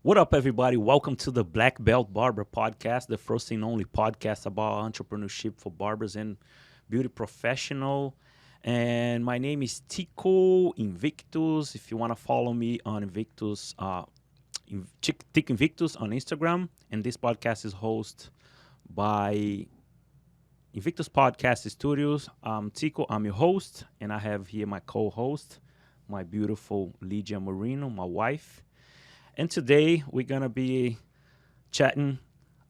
What up, everybody? Welcome to the Black Belt Barber Podcast, the first and only podcast about entrepreneurship for barbers and beauty professional. And my name is Tico Invictus. If you want to follow me on Invictus, Tick Invictus on Instagram. And this podcast is hosted by Invictus Podcast Studios. I'm Tico. I'm your host, and I have here my co-host, my beautiful Lydia Marino, my wife. And today we're going to be chatting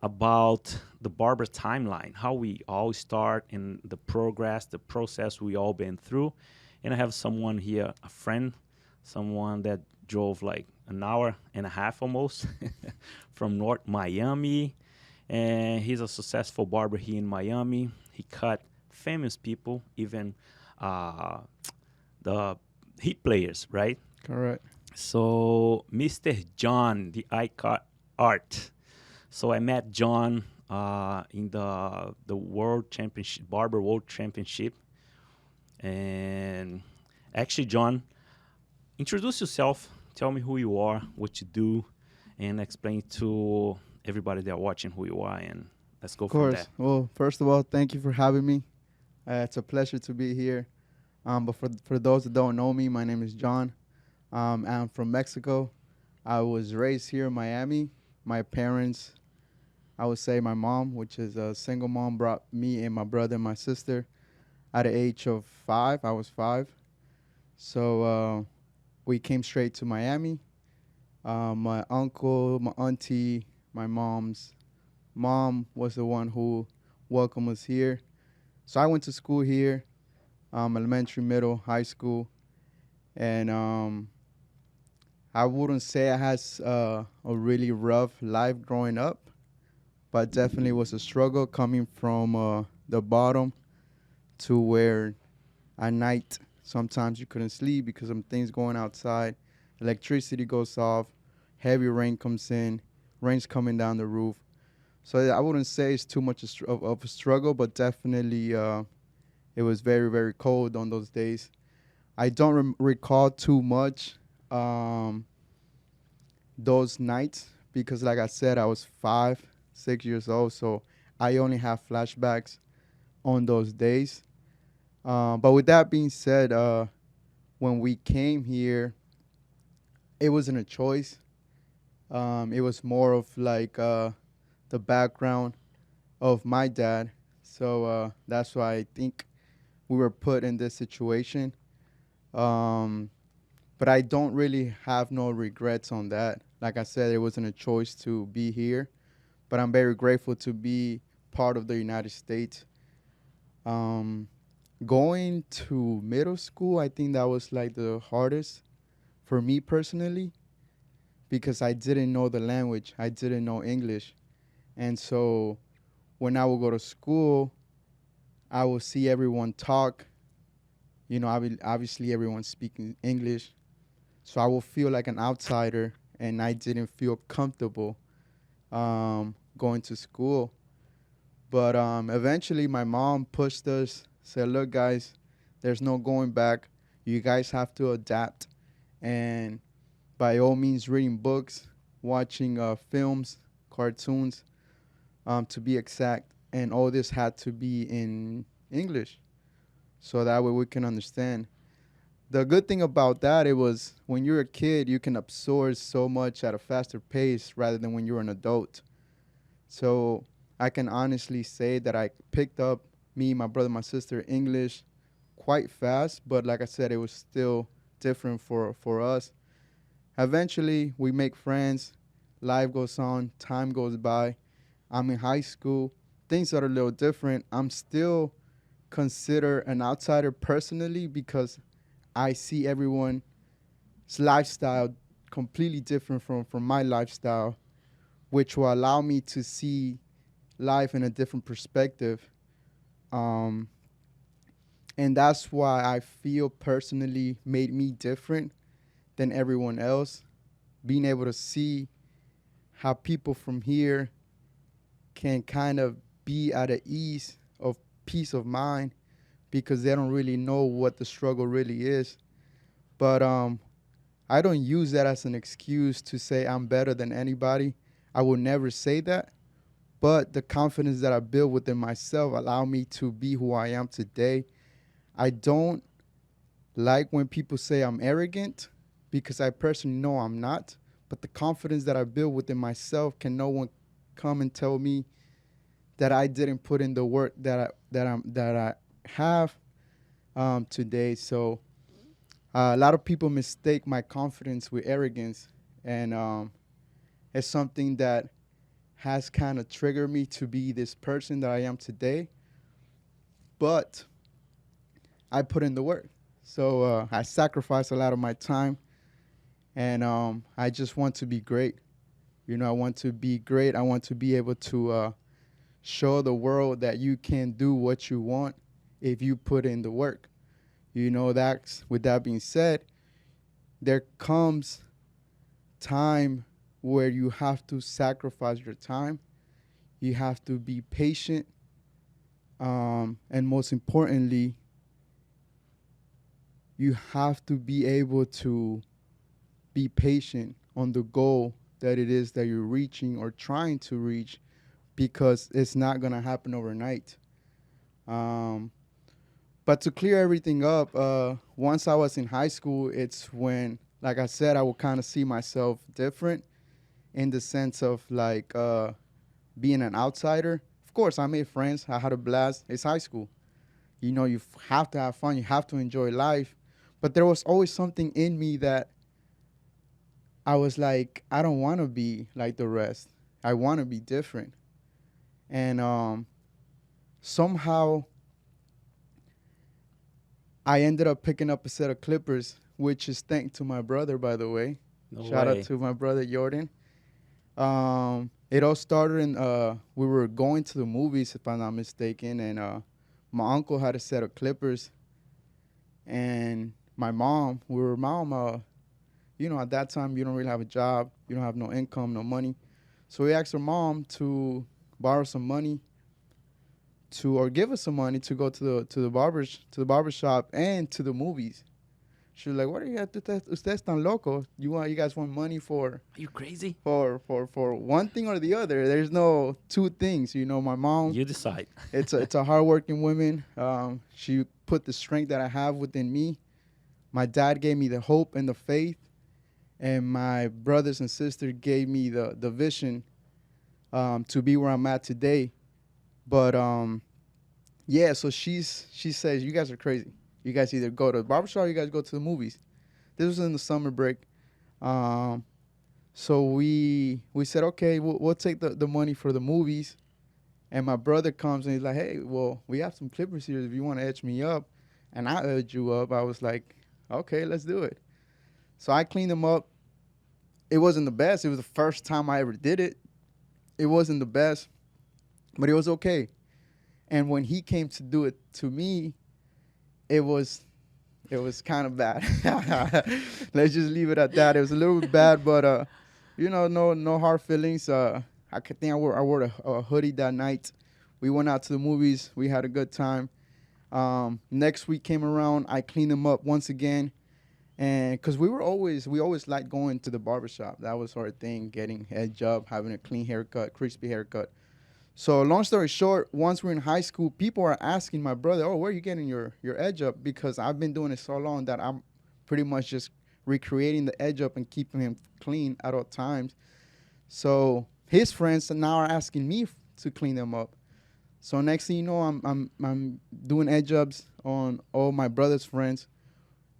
about the barber timeline, how we all start and the progress, the process we all been through. And I have someone here, a friend, someone that drove like an hour and a half almost from North Miami. And he's a successful barber here in Miami. He cut famous people, even the Heat players, right? Correct. So, Mr. John, the ICUTART. So I met John in the World Championship, Barber World Championship. And actually, John, introduce yourself. Tell me who you are, what you do, and explain to everybody that are watching who you are. And let's go Of from course. there. Well, first of all, thank you for having me. It's a pleasure to be here. But for those that don't know me, my name is John. I'm from Mexico. I was raised here in Miami. My parents, I would say my mom, which is a single mom, brought me and my brother and my sister at the age of 5. I was 5. So we came straight to Miami. My uncle, my auntie, my mom's mom was the one who welcomed us here. So I went to school here, elementary, middle, high school. And I wouldn't say I had a really rough life growing up, but definitely was a struggle coming from the bottom to where at night sometimes you couldn't sleep because of things going outside. Electricity goes off, heavy rain comes in, rain's coming down the roof. So I wouldn't say it's too much of a struggle, but definitely it was very, very cold on those days. I don't recall too much those nights because, like I said, I was 5, 6 years old, so I only have flashbacks on those days. But with that being said, when we came here, it wasn't a choice. It was more of like the background of my dad. So that's why I think we were put in this situation. But I don't really have no regrets on that. Like I said, it wasn't a choice to be here, but I'm very grateful to be part of the United States. Um, Going to middle school, I think that was like the hardest for me personally because I didn't know the language. I didn't know English. And so when I would go to school, I would see everyone talk. You know, obviously everyone's speaking English. So I would feel like an outsider, and I didn't feel comfortable going to school. But eventually, my mom pushed us, said, "Look, guys, there's no going back. You guys have to adapt, and by all means, reading books, watching films, cartoons, to be exact, and all this had to be in English, so that way we can understand." The good thing about that, it was when you're a kid, you can absorb so much at a faster pace rather than when you're an adult. So I can honestly say that I picked up, me, my brother, my sister, English quite fast. But like I said, it was still different for us. Eventually, we make friends. Life goes on. Time goes by. I'm in high school. Things are a little different. I'm still considered an outsider personally because I see everyone's lifestyle completely different from my lifestyle, which will allow me to see life in a different perspective. Um, and that's why I feel personally made me different than everyone else. Being able to see how people from here can kind of be at a ease of peace of mind because they don't really know what the struggle really is. But I don't use that as an excuse to say I'm better than anybody. I will never say that. But the confidence that I build within myself allow me to be who I am today. I don't like when people say I'm arrogant because I personally know I'm not. But the confidence that I build within myself, can no one come and tell me that I didn't put in the work that I have today. So a lot of people mistake my confidence with arrogance, and it's something that has kind of triggered me to be this person that I am today. But I put in the work, so I sacrifice a lot of my time, and I just want to be great. I want to be great. I want to be able to show the world that you can do what you want if you put in the work. That's, with that being said, there comes time where you have to sacrifice your time. You have to be patient. And most importantly, you have to be able to be patient on the goal that it is that you're reaching or trying to reach, because it's not going to happen overnight. But to clear everything up, once I was in high school, it's when, like I said, I would kind of see myself different in the sense of like being an outsider. Of course, I made friends. I had a blast. It's high school. You have to have fun. You have to enjoy life. But there was always something in me that I was like, I don't want to be like the rest. I want to be different. And somehow I ended up picking up a set of clippers, which is thanks to my brother, by the way. No Shout way. out to my brother Jordan. It all started in we were going to the movies, if I'm not mistaken, and my uncle had a set of clippers, and my mom, at that time you don't really have a job, you don't have no income, no money, so we asked her mom to borrow some money or give us some money to go to the barber shop and to the movies. She was like, "What are you ustedes tan loco? You guys want money Are you crazy? for one thing or the other? There's no two things." My mom, You decide. it's a hardworking woman. She put the strength that I have within me. My dad gave me the hope and the faith, and my brothers and sisters gave me the vision to be where I'm at today. But yeah, so she says, "You guys are crazy. You guys either go to the barbershop or you guys go to the movies." This was in the summer break. Um, so we said, okay, we'll take the money for the movies. And my brother comes and he's like, "Hey, well, we have some clippers here if you want to edge me up." And I edged you up. I was like, okay, let's do it. So I cleaned them up. It wasn't the best. It was the first time I ever did it. It wasn't the best, but it was okay. And when he came to do it to me, it was kind of bad. Let's just leave it at that. It was a little bit bad, but no hard feelings. I could think I wore a hoodie that night. We went out to the movies. We had a good time. Next week came around. I cleaned them up once again, and because we always liked going to the barbershop. That was our thing: getting edge up, having a clean haircut, crispy haircut. So long story short, once we're in high school, people are asking my brother, "Oh, where are you getting your edge up?" Because I've been doing it so long that I'm pretty much just recreating the edge up and keeping him clean at all times. So his friends now are asking me to clean them up. So next thing you know, I'm doing edge ups on all my brother's friends.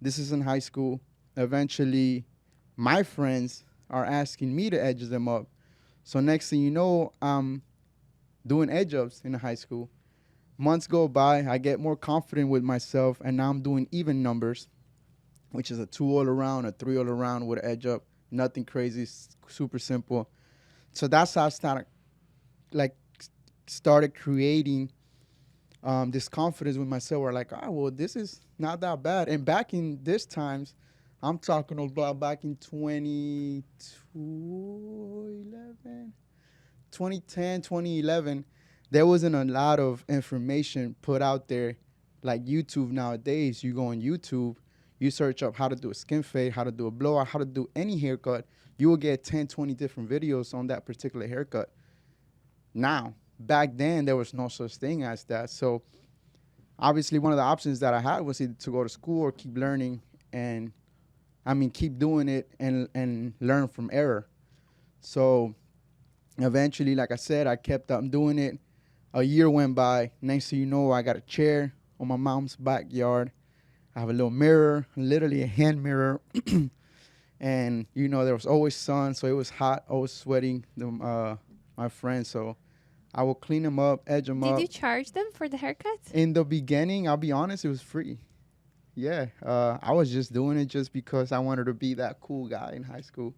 This is in high school. Eventually, my friends are asking me to edge them up. So next thing you know, I'm doing edge ups in high school. Months go by, I get more confident with myself, and now I'm doing even numbers, which is a 2 all around, a 3 all around with an edge up. Nothing crazy, super simple. So that's how I started creating this confidence with myself. Where like, well, this is not that bad. And back in this times, I'm talking about back in 2010, 2011, there wasn't a lot of information put out there like YouTube nowadays. You go on YouTube, You search up how to do a skin fade, how to do a blowout, how to do any haircut, you will get 10, 20 different videos on that particular haircut. Now, back then, there was no such thing as that. So obviously, one of the options that I had was either to go to school or keep learning and, keep doing it and learn from error. So eventually, like I said, I kept on doing it. A year went by. Next thing you know, I got a chair on my mom's backyard. I have a little mirror, literally a hand mirror. And, there was always sun, so it was hot. I was sweating my friends. So I will clean them up, edge them up. Did you charge them for the haircuts? In the beginning, I'll be honest, it was free. Yeah, I was just doing it just because I wanted to be that cool guy in high school.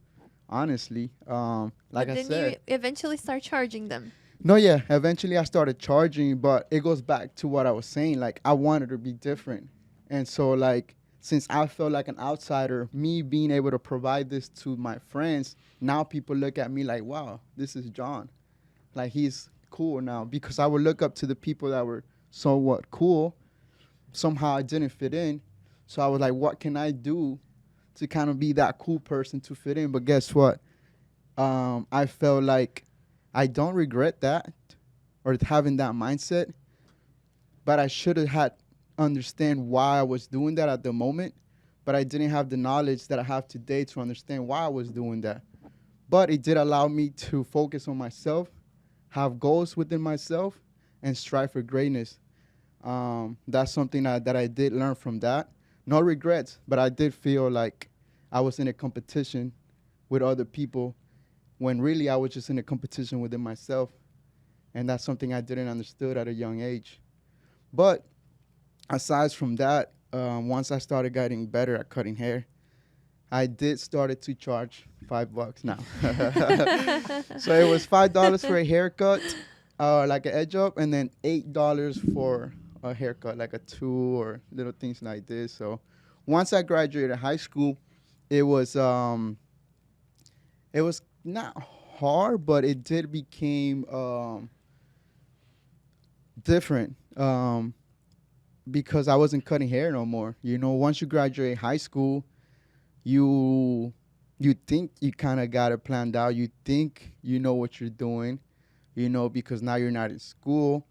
Honestly, like but I then said. you eventually start charging them. No, yeah. Eventually, I started charging, but it goes back to what I was saying. Like, I wanted to be different. And so, like, since I felt like an outsider, me being able to provide this to my friends, now people look at me like, wow, this is John. Like, he's cool now. Because I would look up to the people that were somewhat cool. Somehow I didn't fit in. So I was like, what can I do to kind of be that cool person to fit in? But guess what? I felt like I don't regret that or having that mindset, but I should have had understand why I was doing that at the moment, but I didn't have the knowledge that I have today to understand why I was doing that. But it did allow me to focus on myself, have goals within myself, and strive for greatness. That's something that I did learn from that. No regrets, but I did feel like I was in a competition with other people when really I was just in a competition within myself. And that's something I didn't understood at a young age. But aside from that, once I started getting better at cutting hair, I did started to charge $5 now. So it was $5 for a haircut, like an edge up, and then $8 for a haircut, like a two or little things like this. So once I graduated high school, it was not hard, but it did became different because I wasn't cutting hair no more. Once you graduate high school, you think you kind of got it planned out. You think you know what you're doing, because now you're not in school.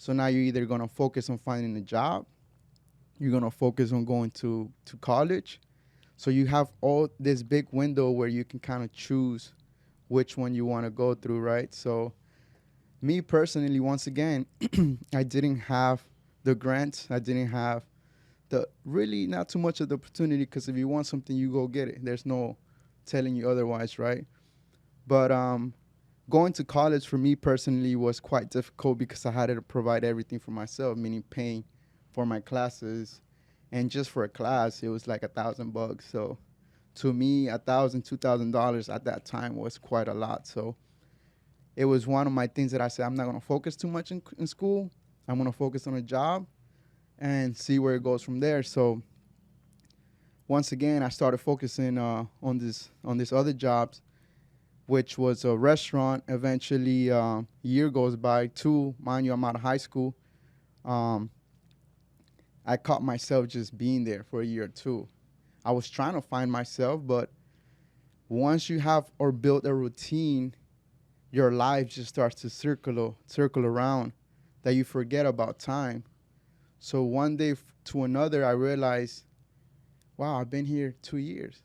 So now you're either going to focus on finding a job, you're going to focus on going to college. So you have all this big window where you can kind of choose which one you want to go through, right? So me personally, once again, I didn't have the grants. I didn't have really not too much of the opportunity, because if you want something, you go get it. There's no telling you otherwise, right? But going to college for me personally was quite difficult because I had to provide everything for myself, meaning paying for my classes. And just for a class, it was like $1,000. So to me, $1,000, $2,000 at that time was quite a lot. So it was one of my things that I said, I'm not going to focus too much in school. I'm going to focus on a job and see where it goes from there. So once again, I started focusing on these other jobs, which was a restaurant. Eventually, year goes by, two. Mind you, I'm out of high school. I caught myself just being there for a year or two. I was trying to find myself, but once you have or build a routine, your life just starts to circle around, that you forget about time. So one day to another, I realized, wow, I've been here 2 years.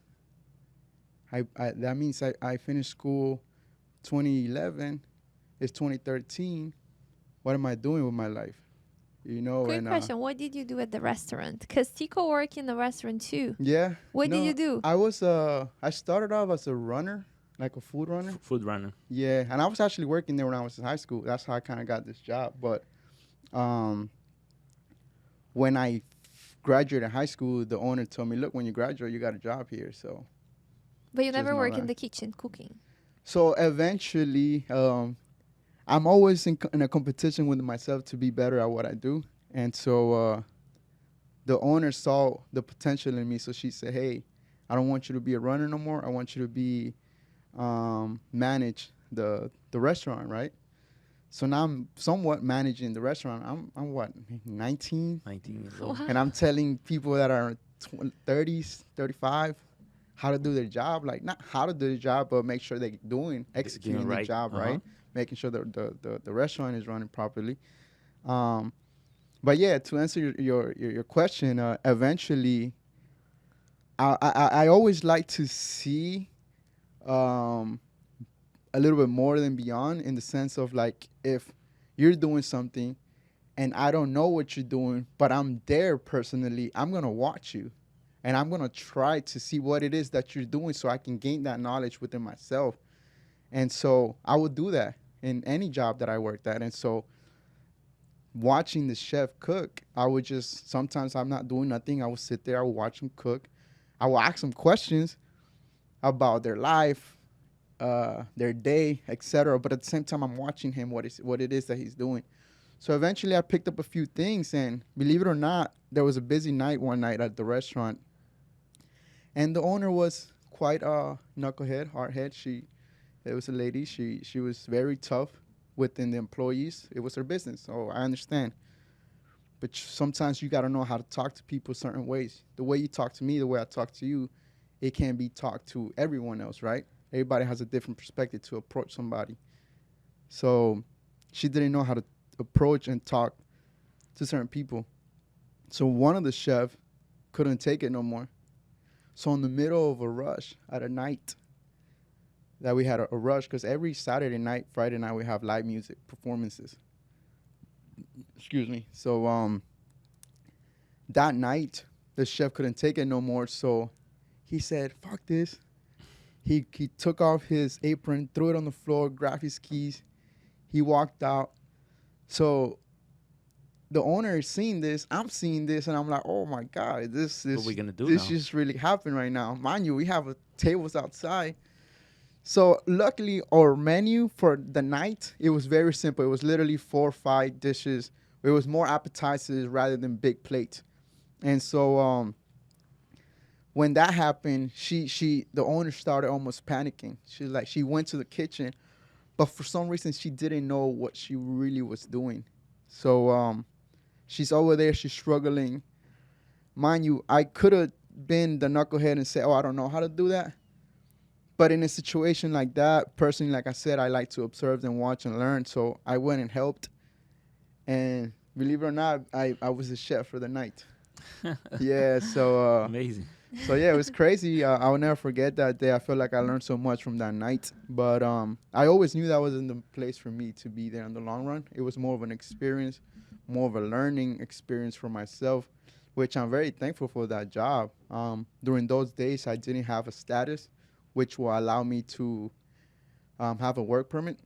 That means I finished school 2011. It's 2013. What am I doing with my life? Quick question. What did you do at the restaurant? Because Tico worked in the restaurant too. Yeah. What did you do? I started off as a runner, like a food runner. Food runner. Yeah, and I was actually working there when I was in high school. That's how I kind of got this job. But when I graduated high school, the owner told me, look, when you graduate, you got a job here. So. But you never work in the kitchen cooking. So eventually, I'm always in a competition with myself to be better at what I do. And so the owner saw the potential in me. So she said, hey, I don't want you to be a runner no more. I want you to be manage the restaurant, right? So now I'm somewhat managing the restaurant. I'm what, 19? 19 years old. Wow. And I'm telling people that are 30s, 35, how to do their job. Like, not how to do the job, but make sure they're executing the right. job, right? Making sure that the restaurant is running properly. But yeah, to answer your question, eventually, I always like to see a little bit more than beyond, in the sense of, like, if you're doing something and I don't know what you're doing, but I'm there personally, I'm going to watch you and I'm going to try to see what it is that you're doing so I can gain that knowledge within myself. And so I would do that in any job that I worked at. And so watching the chef cook, I would just, sometimes I'm not doing nothing, I would sit there, I would watch him cook. I will ask them questions about their life, their day, etc. But at the same time, I'm watching him, what it is that he's doing. So eventually I picked up a few things, and believe it or not, there was a busy night one night at the restaurant. And the owner was quite a knucklehead, hardhead. It was a lady. She was very tough within the employees. It was her business, so I understand. But sometimes you got to know how to talk to people certain ways. The way you talk to me, the way I talk to you, it can't be talked to everyone else, right? Everybody has a different perspective to approach somebody. So she didn't know how to approach and talk to certain people. So one of the chefs couldn't take it no more. So in the middle of a rush at a night, that we had a rush, because every Saturday night, Friday night, we have live music performances. Excuse me. So that night, the chef couldn't take it no more. So he said, "Fuck this." He took off his apron, threw it on the floor, grabbed his keys. He walked out. So the owner is seeing this. I'm seeing this, and I'm like, "Oh my God, this What are we gonna do this now? just really happened right now." Mind you, we have tables outside. So luckily, our menu for the night, it was very simple. It was literally 4 or 5 dishes. It was more appetizers rather than big plates. And so when that happened, the owner started almost panicking. She went to the kitchen, but for some reason she didn't know what she really was doing. So she's over there, she's struggling. Mind you, I could have been the knucklehead and said, "Oh, I don't know how to do that." But in a situation like that, personally, like I said, I like to observe and watch and learn. So I went and helped. And believe it or not, I was the chef for the night. Yeah, so Amazing. so yeah, it was crazy. I will never forget that day. I feel like I learned so much from that night. But I always knew that wasn't the place for me to be there in the long run. It was more of an experience, more of a learning experience for myself, which I'm very thankful for that job. During those days, I didn't have a status, which will allow me to have a work permit.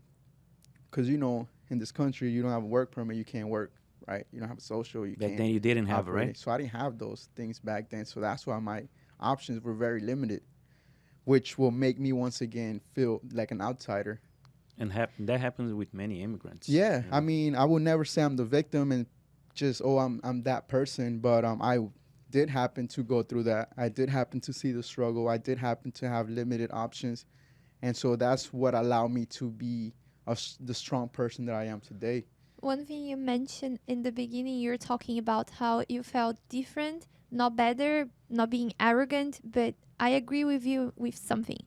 Because, in this country, you don't have a work permit, you can't work, right? You don't have a social, you Back can't. then you didn't have it, operate. right? So I didn't have those things back then. So that's why my options were very limited, which will make me once again feel like an outsider. And that happens with many immigrants. Yeah, you know? I mean, I will never say I'm the victim and just, I'm that person, but I did happen to go through that. I did happen to see the struggle. I did happen to have limited options. And so that's what allowed me to be the strong person that I am today. One thing you mentioned in the beginning, you're talking about how you felt different, not better, not being arrogant, but I agree with you with something.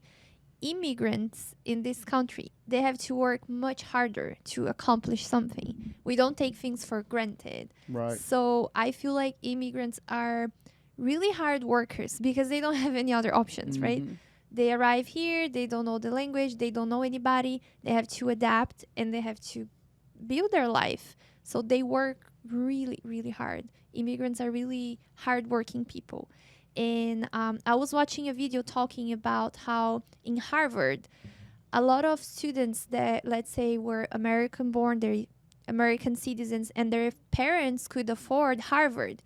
Immigrants in this country, they have to work much harder to accomplish something. We don't take things for granted. Right. So I feel like immigrants are really hard workers because they don't have any other options, right? They arrive here, they don't know the language, they don't know anybody, they have to adapt and they have to build their life. So they work really, really hard. Immigrants are really hardworking people. And I was watching a video talking about how in Harvard, a lot of students that, let's say, were American born, they're American citizens, and their parents could afford Harvard,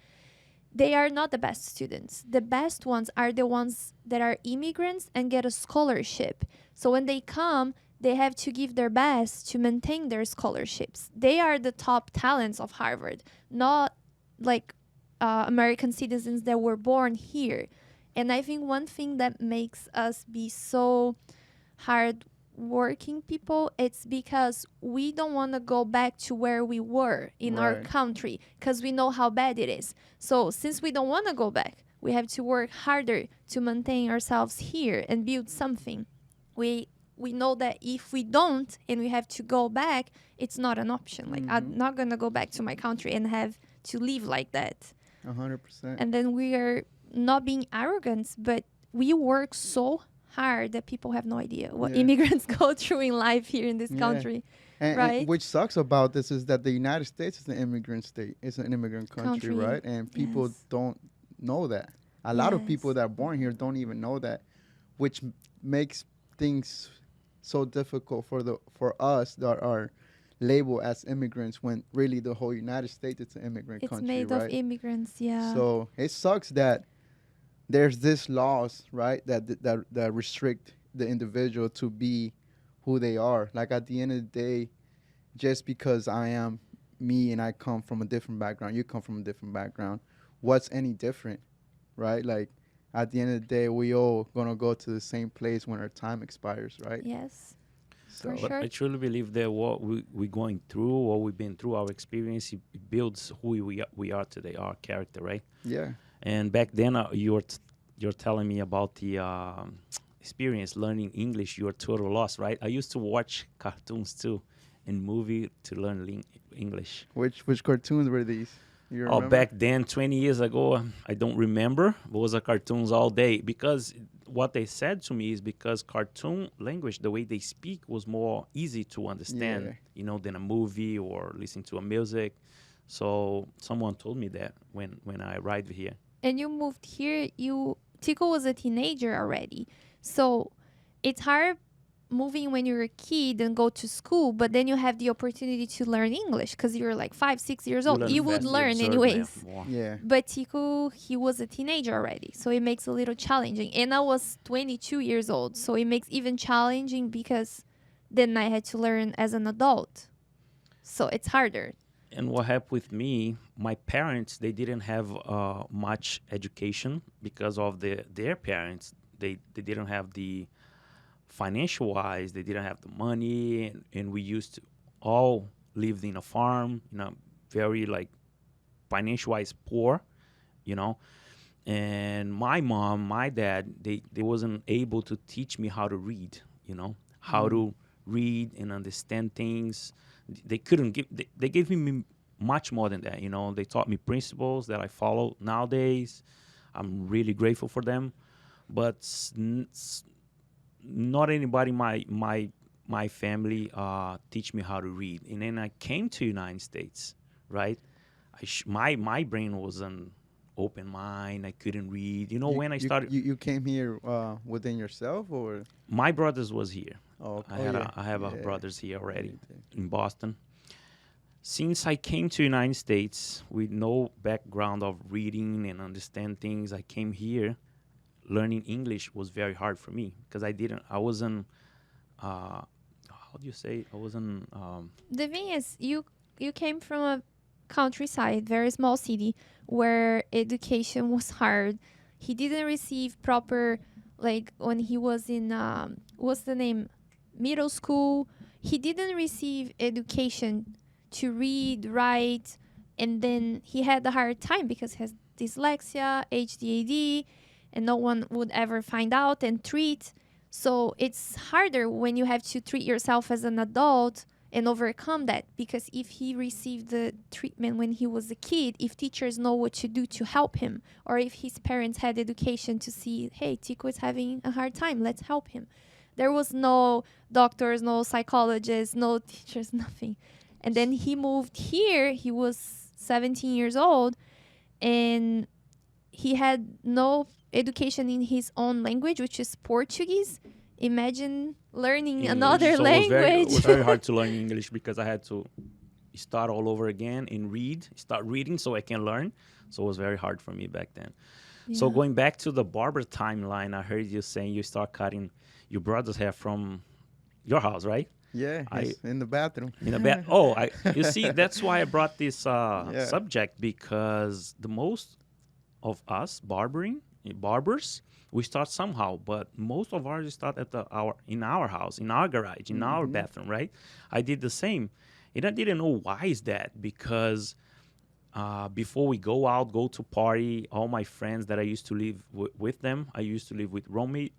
they are not the best students. The best ones are the ones that are immigrants and get a scholarship. So when they come, they have to give their best to maintain their scholarships. They are the top talents of Harvard, not like American citizens that were born here. And I think one thing that makes us be so hard working people, it's because we don't want to go back to where we were in our Right. country because we know how bad it is. So since we don't want to go back, We have to work harder to maintain ourselves here and build something. We know that if we don't and we have to go back, it's not an option. Like, I'm not going to go back to my country and have to live like that. 100%. And then we are not being arrogant, but we work so hard that people have no idea what immigrants go through in life here in this country. And Right? which sucks about this is that the United States is an immigrant state. It's an immigrant country, right? And people don't know that. A lot of people that are born here don't even know that, which makes things so difficult for us that are labeled as immigrants when really the whole United States is an immigrant country, It's made of immigrants, So it sucks that there's this laws, right, that restrict the individual to be who they are. Like, at the end of the day, just because I am me and I come from a different background, you come from a different background, what's any different, right? Like, at the end of the day, we all gonna go to the same place when our time expires, right? Yes. So For But sure. I truly believe that what we're going through, what we've been through, our experience, it builds who we are today, our character, right? yeah, And back then, you're telling me about the experience learning English. You were total loss, right? I used to watch cartoons too, and movie to learn English. which cartoons were these? You Oh, remember? back then, 20 years ago, I don't remember. It was a cartoons all day because what they said to me is because cartoon language, the way they speak, was more easy to understand, than a movie or listen to a music. So someone told me that when I arrived here. And you moved here, Tico was a teenager already. So it's hard moving when you're a kid and go to school, but then you have the opportunity to learn English because you're like 5, 6 years old. You would fast, learn observe anyways. more. Yeah. But Tico, he was a teenager already, so it makes it a little challenging. And I was 22 years old, so it makes even challenging because then I had to learn as an adult. So it's harder. And what happened with me, my parents, they didn't have much education because of their parents. They didn't have the financial wise, they didn't have the money, and we used to all lived in a farm, very like financial wise poor, and my mom, my dad, they wasn't able to teach me how to read, how to read and understand things. They couldn't give, they gave me much more than that, they taught me principles that I follow nowadays. I'm really grateful for them, but not anybody my family teach me how to read. And then I came to United States, right? My brain was an open mind. I couldn't read. When I started, You came here within yourself, or? my brothers was here. Oh, I have brothers here already in Boston. Since I came to United States with no background of reading and understand things, I came here. Learning English was very hard for me because I wasn't, how do you say? I wasn't. The thing is, you came from a countryside, very small city, where education was hard. He didn't receive proper, like when he was in, what's the name, middle school. He didn't receive education to read, write, and then he had a hard time because he has dyslexia, HDAD, and no one would ever find out and treat. So it's harder when you have to treat yourself as an adult and overcome that, because if he received the treatment when he was a kid, if teachers know what to do to help him, or if his parents had education to see, hey, Tico is having a hard time, let's help him. There was no doctors, no psychologists, no teachers, nothing. And then he moved here, he was 17 years old, and he had no education in his own language, which is Portuguese. Imagine learning English. another So language. It was very hard to learn English because I had to start all over again and start reading so I can learn. So it was very hard for me back then. Yeah. So going back to the barber timeline, I heard you saying you start cutting your brother's hair from your house, right? Yeah, in the bathroom. In a bed. You see, that's why I brought this subject, because the most of us barbers, we start somehow, but most of ours start in our house, in our garage, in our bathroom, right? I did the same, and I didn't know why is that, because before we go out, go to party, all my friends that I used to live with them, I used to live with roommates,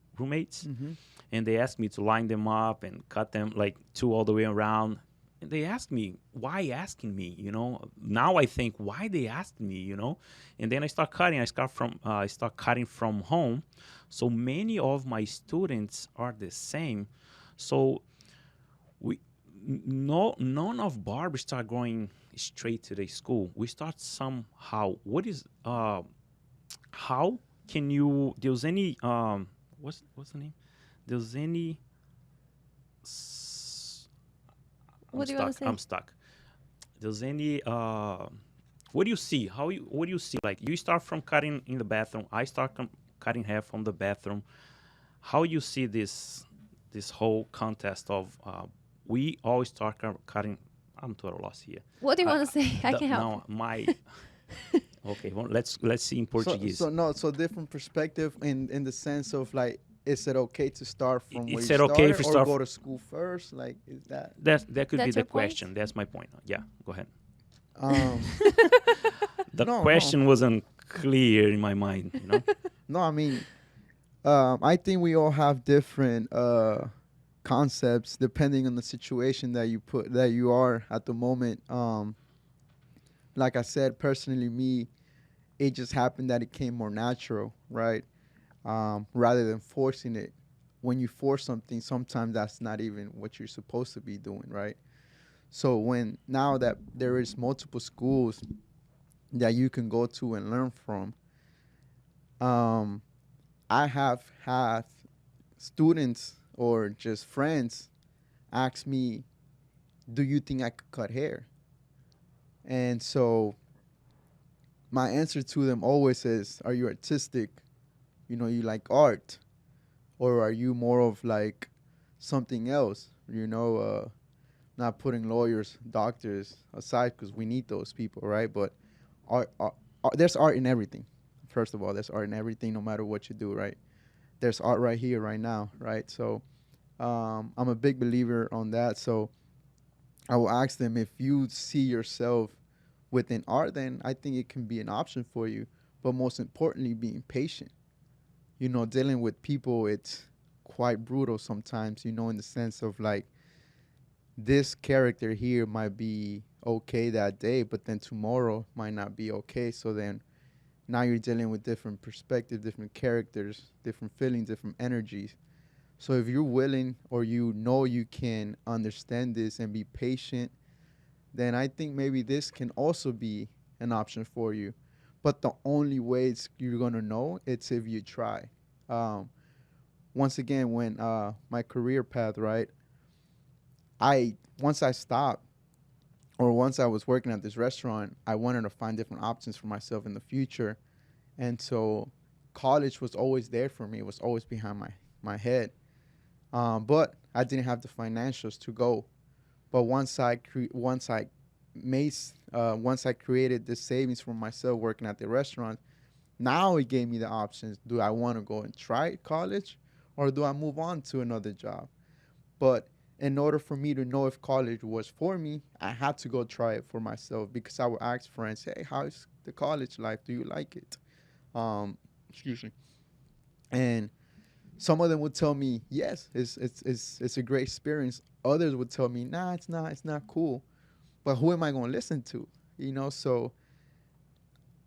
Mm-hmm. and they asked me to line them up and cut them like two all the way around. And they asked me, why asking me, Now I think, why they asked me. And then I start cutting. I start cutting from home. So many of my students are the same. So we no none of barbers start going straight to the school. We start somehow. What is how can you? There's any what's the name? There's any I'm What do you want stuck. to say? I'm stuck. There's any what do you see? What do you see? Like you start from cutting in the bathroom. I start cutting hair from the bathroom. How you see this whole contest of we always start cutting. I'm total loss here. What do you I, want to say? I can help. now my okay. Well, let's see in So Portuguese. so no, so different perspective in the sense of like, is it okay to start from where Is you it okay if started you or start go to school first? Like, is that that could be That's the your point? question. That's my point. Yeah, go ahead. um The no, question wasn't clear in my mind. no, I mean, I think we all have different concepts depending on the situation that you are at the moment. Like I said, personally, me, it just happened that it came more natural, right? Rather than forcing it. When you force something, sometimes that's not even what you're supposed to be doing, right? So when now that there is multiple schools that you can go to and learn from, um, I have had students or just friends ask me, "Do you think I could cut hair?" And so my answer to them always is, "Are you artistic? You like art, or are you more of like something else? Not putting lawyers, doctors aside because we need those people, right? But there's art in everything. First of all, there's art in everything, no matter what you do, right? There's art right here, right now, right? So I'm a big believer on that. So I will ask them, if you see yourself within art, then I think it can be an option for you. But most importantly, being patient. Dealing with people, it's quite brutal sometimes, in the sense of like, this character here might be okay that day, but then tomorrow might not be okay. So then now you're dealing with different perspectives, different characters, different feelings, different energies. So if you're willing, or you can understand this and be patient, then I think maybe this can also be an option for you. But the only way you're gonna know, it's if you try. Um, Once again, when my career path, right? Once I stopped, or once I was working at this restaurant, I wanted to find different options for myself in the future, and so college was always there for me. It was always behind my head, but I didn't have the financials to go. But once I created the savings for myself working at the restaurant, now it gave me the options. Do I want to go and try college, or do I move on to another job? But in order for me to know if college was for me, I had to go try it for myself, because I would ask friends, "Hey, how's the college life? Do you like it?" Excuse me. And some of them would tell me, "Yes, it's a great experience." Others would tell me, "Nah, it's not cool." But who am I going to listen to? So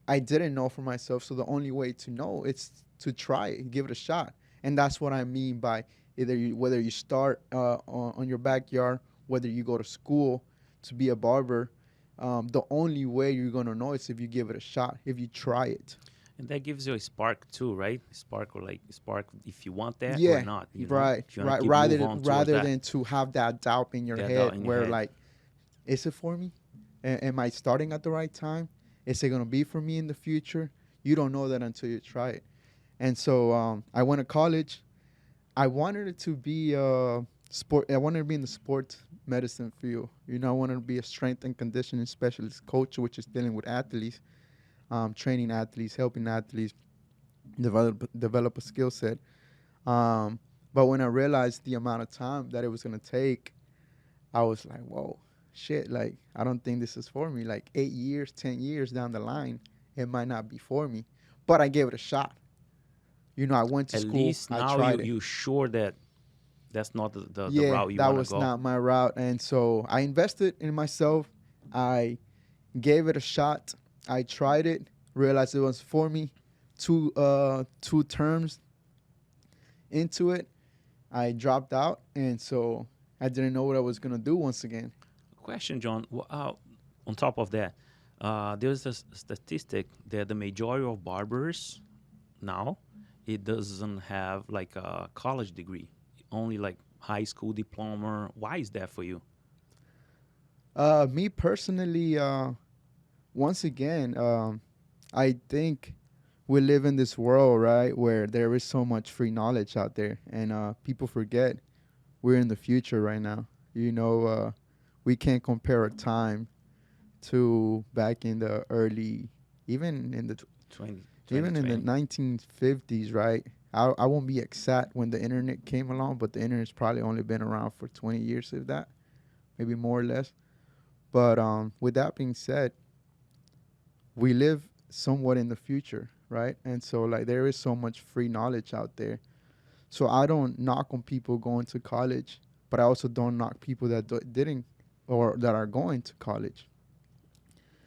I didn't know for myself. So the only way to know is to try it, give it a shot. And that's what I mean by whether you start on your backyard, whether you go to school to be a barber. The only way you're gonna know is if you give it a shot, if you try it. And that gives you a spark too, right? Spark if you want that or Yeah, not. right, If you want right. to keep move on towards Rather that. than to have that doubt in your That head, doubt in your where head. like, is it for me? Am I starting at the right time? Is it gonna be for me in the future? You don't know that until you try it. And so I went to college. I wanted it to be sport. I wanted to be in the sports medicine field. I wanted to be a strength and conditioning specialist coach, which is dealing with athletes, training athletes, helping athletes develop a skill set. But when I realized the amount of time that it was going to take, I was like, whoa, shit, like I don't think this is for me. Like 8 years, 10 years down the line, it might not be for me. But I gave it a shot. I went to At school, least I now tried it. you sure that that's not the Yeah, route you that want to was go. not my route. And so I invested in myself. I gave it a shot. I tried it, realized it was for me. Two terms into it, I dropped out, and so I didn't know what I was gonna do once again. Question, John. On top of that, there's a statistic that the majority of barbers now it doesn't have like a college degree, only like high school diploma. Why is that for you? Me personally, once again, I think we live in this world, right, where there is so much free knowledge out there, and people forget we're in the future right now. We can't compare a time to back in the early, even in the 20, even in the 2020. 1950s, right? I won't be exact when the internet came along, but the internet's probably only been around for 20 years, if that, maybe more or less. But with that being said, we live somewhat in the future, right? And so like there is so much free knowledge out there. So I don't knock on people going to college, but I also don't knock people that didn't or that are going to college.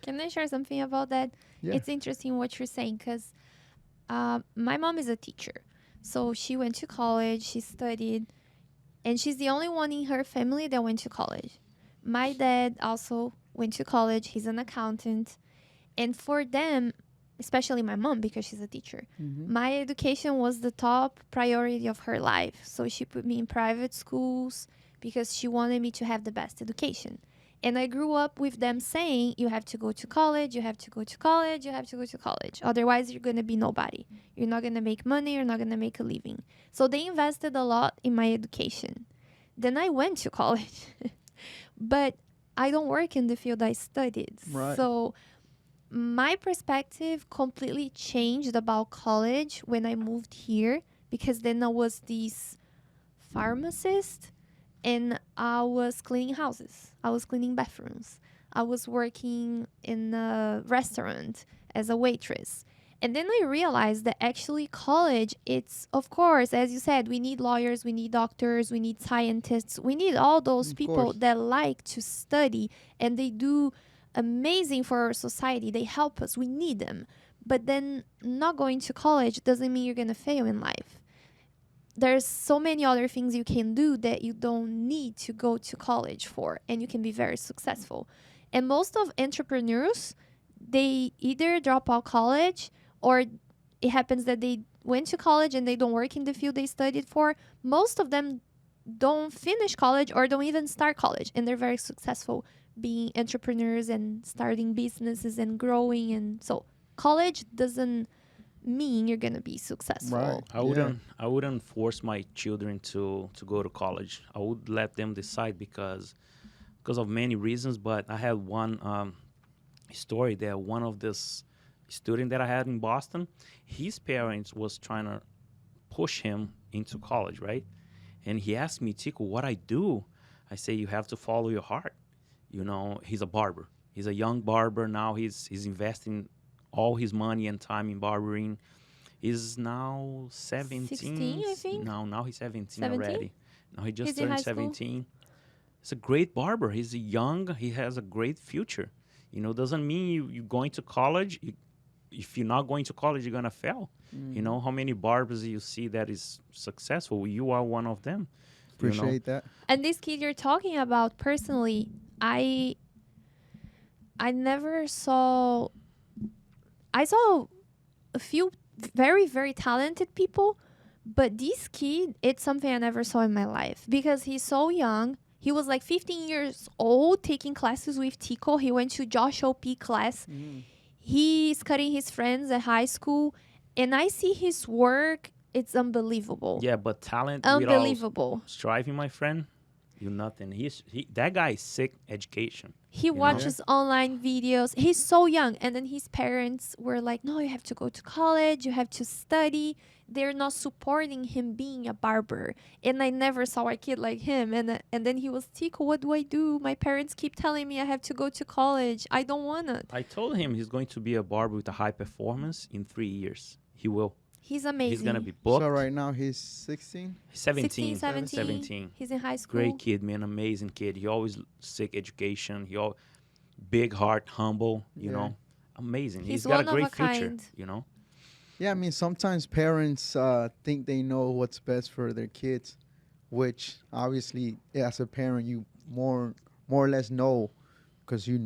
Can I share something about that? Yeah. It's interesting what you're saying because my mom is a teacher. So she went to college, she studied, and she's the only one in her family that went to college. My dad also went to college, he's an accountant. And for them, especially my mom, because she's a teacher, my education was the top priority of her life. So she put me in private schools because she wanted me to have the best education. And I grew up with them saying, you have to go to college, you have to go to college, you have to go to college. Otherwise, you're going to be nobody. You're not going to make money, you're not going to make a living. So they invested a lot in my education. Then I went to college, but I don't work in the field I studied. Right. So my perspective completely changed about college when I moved here because then I was this pharmacist and I was cleaning houses. I was cleaning bathrooms. I was working in a restaurant as a waitress. And then I realized that actually college, it's, of course, as you said, we need lawyers, we need doctors, we need scientists, we need all those Of people course. that like to study and they do amazing for our society. They help us. We need them. But then not going to college doesn't mean you're going to fail in life. There's so many other things you can do that you don't need to go to college for, and you can be very successful. And most of entrepreneurs, they either drop out college or it happens that they went to college and they don't work in the field they studied for. Most of them don't finish college or don't even start college, and they're very successful being entrepreneurs and starting businesses and growing. And so college doesn't mean you're gonna be successful. Right. I wouldn't force my children to go to college. I would let them decide because of many reasons. But I had one story that one of this student that I had in Boston, his parents was trying to push him into college, right? And he asked me, Tico, what I do? I say you have to follow your heart. He's a barber. He's a young barber now. He's investing all his money and time in barbering. He's now 17. 16, I think. No, now he's 17, 17? already. Now he just He's in high turned school? 17. He's a great barber. He's young. He has a great future. Doesn't mean you're going to college. If you're not going to college, you're going to fail. How many barbers you see that is successful? You are one of them. Appreciate that. And this kid you're talking about, personally, I never saw. I saw a few very, very talented people, but this kid, it's something I never saw in my life because he's so young. He was like 15 years old taking classes with Tico. He went to Josh O.P. class. He's cutting his friends at high school. And I see his work. It's unbelievable. Yeah, but talent without Unbelievable. striving, my friend, You nothing. That guy is sick education. He You know? watches online videos. He's so young. And then his parents were like, no, you have to go to college. You have to study. They're not supporting him being a barber. And I never saw a kid like him. And then he was, Tico, what do I do? My parents keep telling me I have to go to college. I don't want it. I told him he's going to be a barber with a high performance in 3 years. He will. He's amazing. He's going to be booked. So right now he's 16. 17. 16, 17. He's in high school. Great kid, man. Amazing kid. He always seek education. Big heart, humble, you Yeah. know. Amazing. He's He's got a one of great a future, kind. you know. Yeah, I mean, sometimes parents think they know what's best for their kids, which obviously, as a parent, you more or less know, because you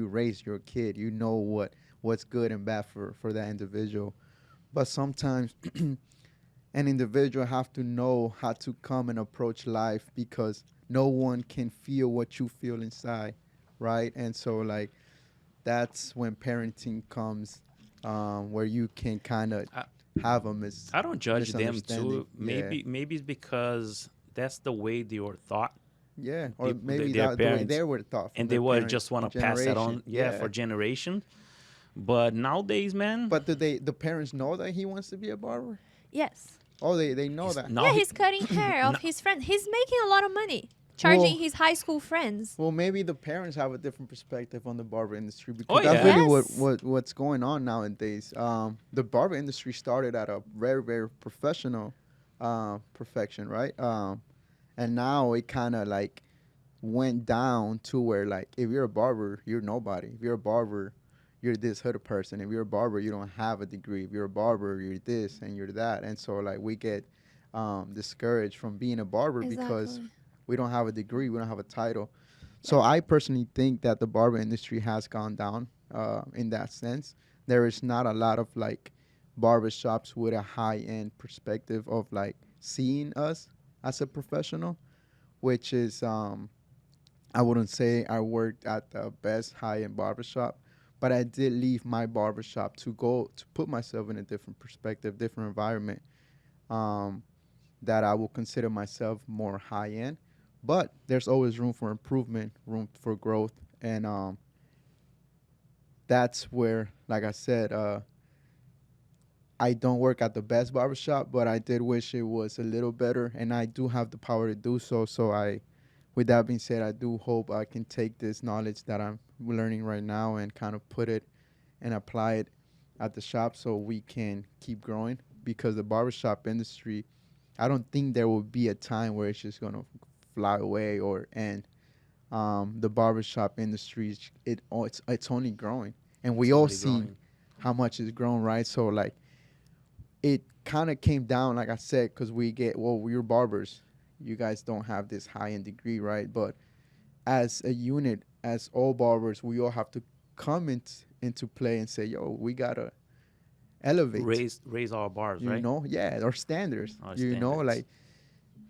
raised your kid, you know what's good and bad for that individual. But sometimes an individual have to know how to come and approach life, because no one can feel what you feel inside, right? And so like that's when parenting comes, where you can kind of have them as I don't judge them misunderstanding. too. Maybe it's because that's the way they were taught, Yeah, or People- maybe their that the way parents. they were taught, from and their they would parents just want to and pass that on, generation. for generation. But nowadays, man, But do the parents know that he wants to be a barber? Yes. Oh, they know he's that. now Yeah, he- he's cutting hair of No. his friend. He's making a lot of money. Charging Well- his high school friends. Well, maybe the parents have a different perspective on the barber industry, because Oh, that's yeah. really Yes. what's going on nowadays. The barber industry started at a very, very professional perfection, right? And now it kind of like went down to where, like, if you're a barber, you're nobody. If you're a barber, you're this hood person. If you're a barber, you don't have a degree. If you're a barber, you're this and you're that. And so like we get discouraged from being a barber because Exactly. we don't have a degree, we don't have a title. So I personally think that the barber industry has gone down in that sense. There is not a lot of like barber shops with a high end perspective of like seeing us as a professional, which is I wouldn't say I worked at the best high end barber shop, but I did leave my barber shop to go to put myself in a different perspective, different environment. That I will consider myself more high end, but there's always room for improvement, room for growth, and that's where, like I said, I don't work at the best barbershop, but I did wish it was a little better, and I do have the power to do so. With that being said, I do hope I can take this knowledge that I'm learning right now and kind of put it and apply it at the shop so we can keep growing, because the barbershop industry, I don't think there will be a time where it's just going to fly away or end. The barbershop industry, it's only growing. And we It's all only see growing. how much it's grown, right? So, like, it kind of came down, like I said, because we're barbers. You guys don't have this high-end degree, right? But as a unit, as all barbers, we all have to come into play and say, yo, we got to elevate. raise our bars, You right? know, yeah, our standards. Our You know, standards. like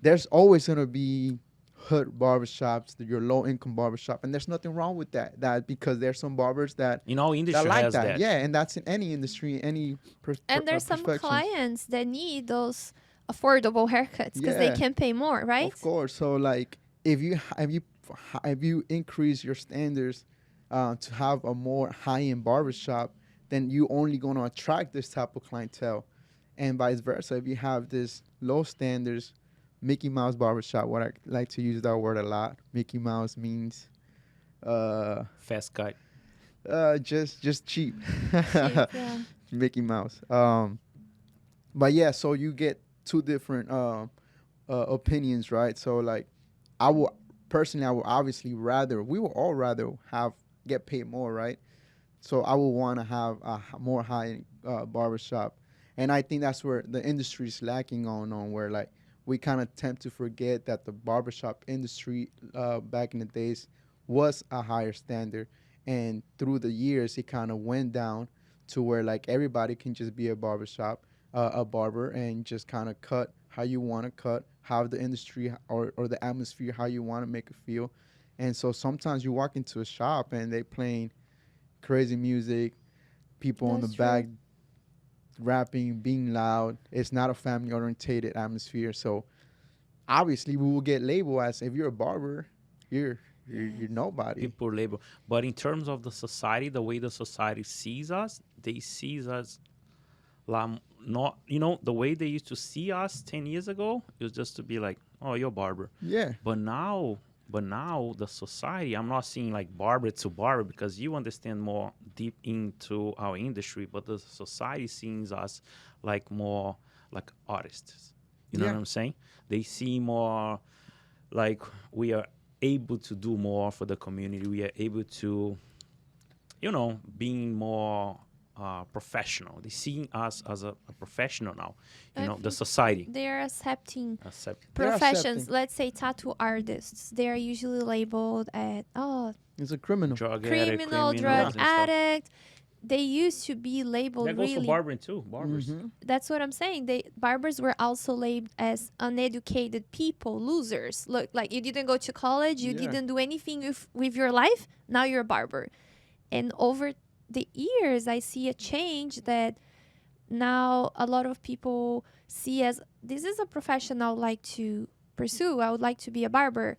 there's always gonna be hood barbershops, your low income barbershop, and there's nothing wrong with that. That because there's some barbers that In all industry like has that. Yeah, and that's in any industry, any And there's some perfection. clients that need those affordable haircuts because they Yeah. can pay more, right? Of course. So like, if you increase your standards to have a more high end barbershop, then you only gonna attract this type of clientele, and vice versa. If you have this low standards, Mickey Mouse barbershop, what I like to use that word a lot. Mickey Mouse means Fast cut. just cheap. Cheap, yeah. Mickey Mouse. But yeah, so you get two different opinions, right? So like, I would obviously we would all rather get paid more, right? So I would want to have a more high barbershop, and I think that's where the industry is lacking on where like we kind of tend to forget that the barbershop industry back in the days was a higher standard, and through the years it kind of went down to where like everybody can just be a barber, and just kind of cut how you want to cut, how the industry or the atmosphere, how you want to make it feel. And so sometimes you walk into a shop and they playing crazy music, people on the That's true. back rapping, being loud. It's not a family orientated atmosphere. So obviously we will get labeled as, if you're a barber, you're nobody. People label. But in terms of the society, the way the society sees us, they sees us not, the way they used to see us 10 years ago, it was just to be like, oh, you're a barber. Yeah. But now the society, I'm not seeing like barber to barber, because you understand more deep into our industry, but the society sees us like more like artists. You know Yeah. what I'm saying? They see more like we are able to do more for the community. We are able to, being more professional. They see us as a professional now. I The think society they're accepting accept. They're professions. accepting. Let's say tattoo artists. They are usually labeled as It's a criminal. Drug addict, criminal, criminals drug and stuff. addict. They used to be labeled That goes for really. barbering too. Barbers. Mhm. That's what I'm saying. Barbers were also labeled as uneducated people, losers. Look, like you didn't go to college, you Yeah. didn't do anything with your life. Now you're a barber. And over the years, I see a change that now a lot of people see as, this is a profession I would like to pursue. I would like to be a barber,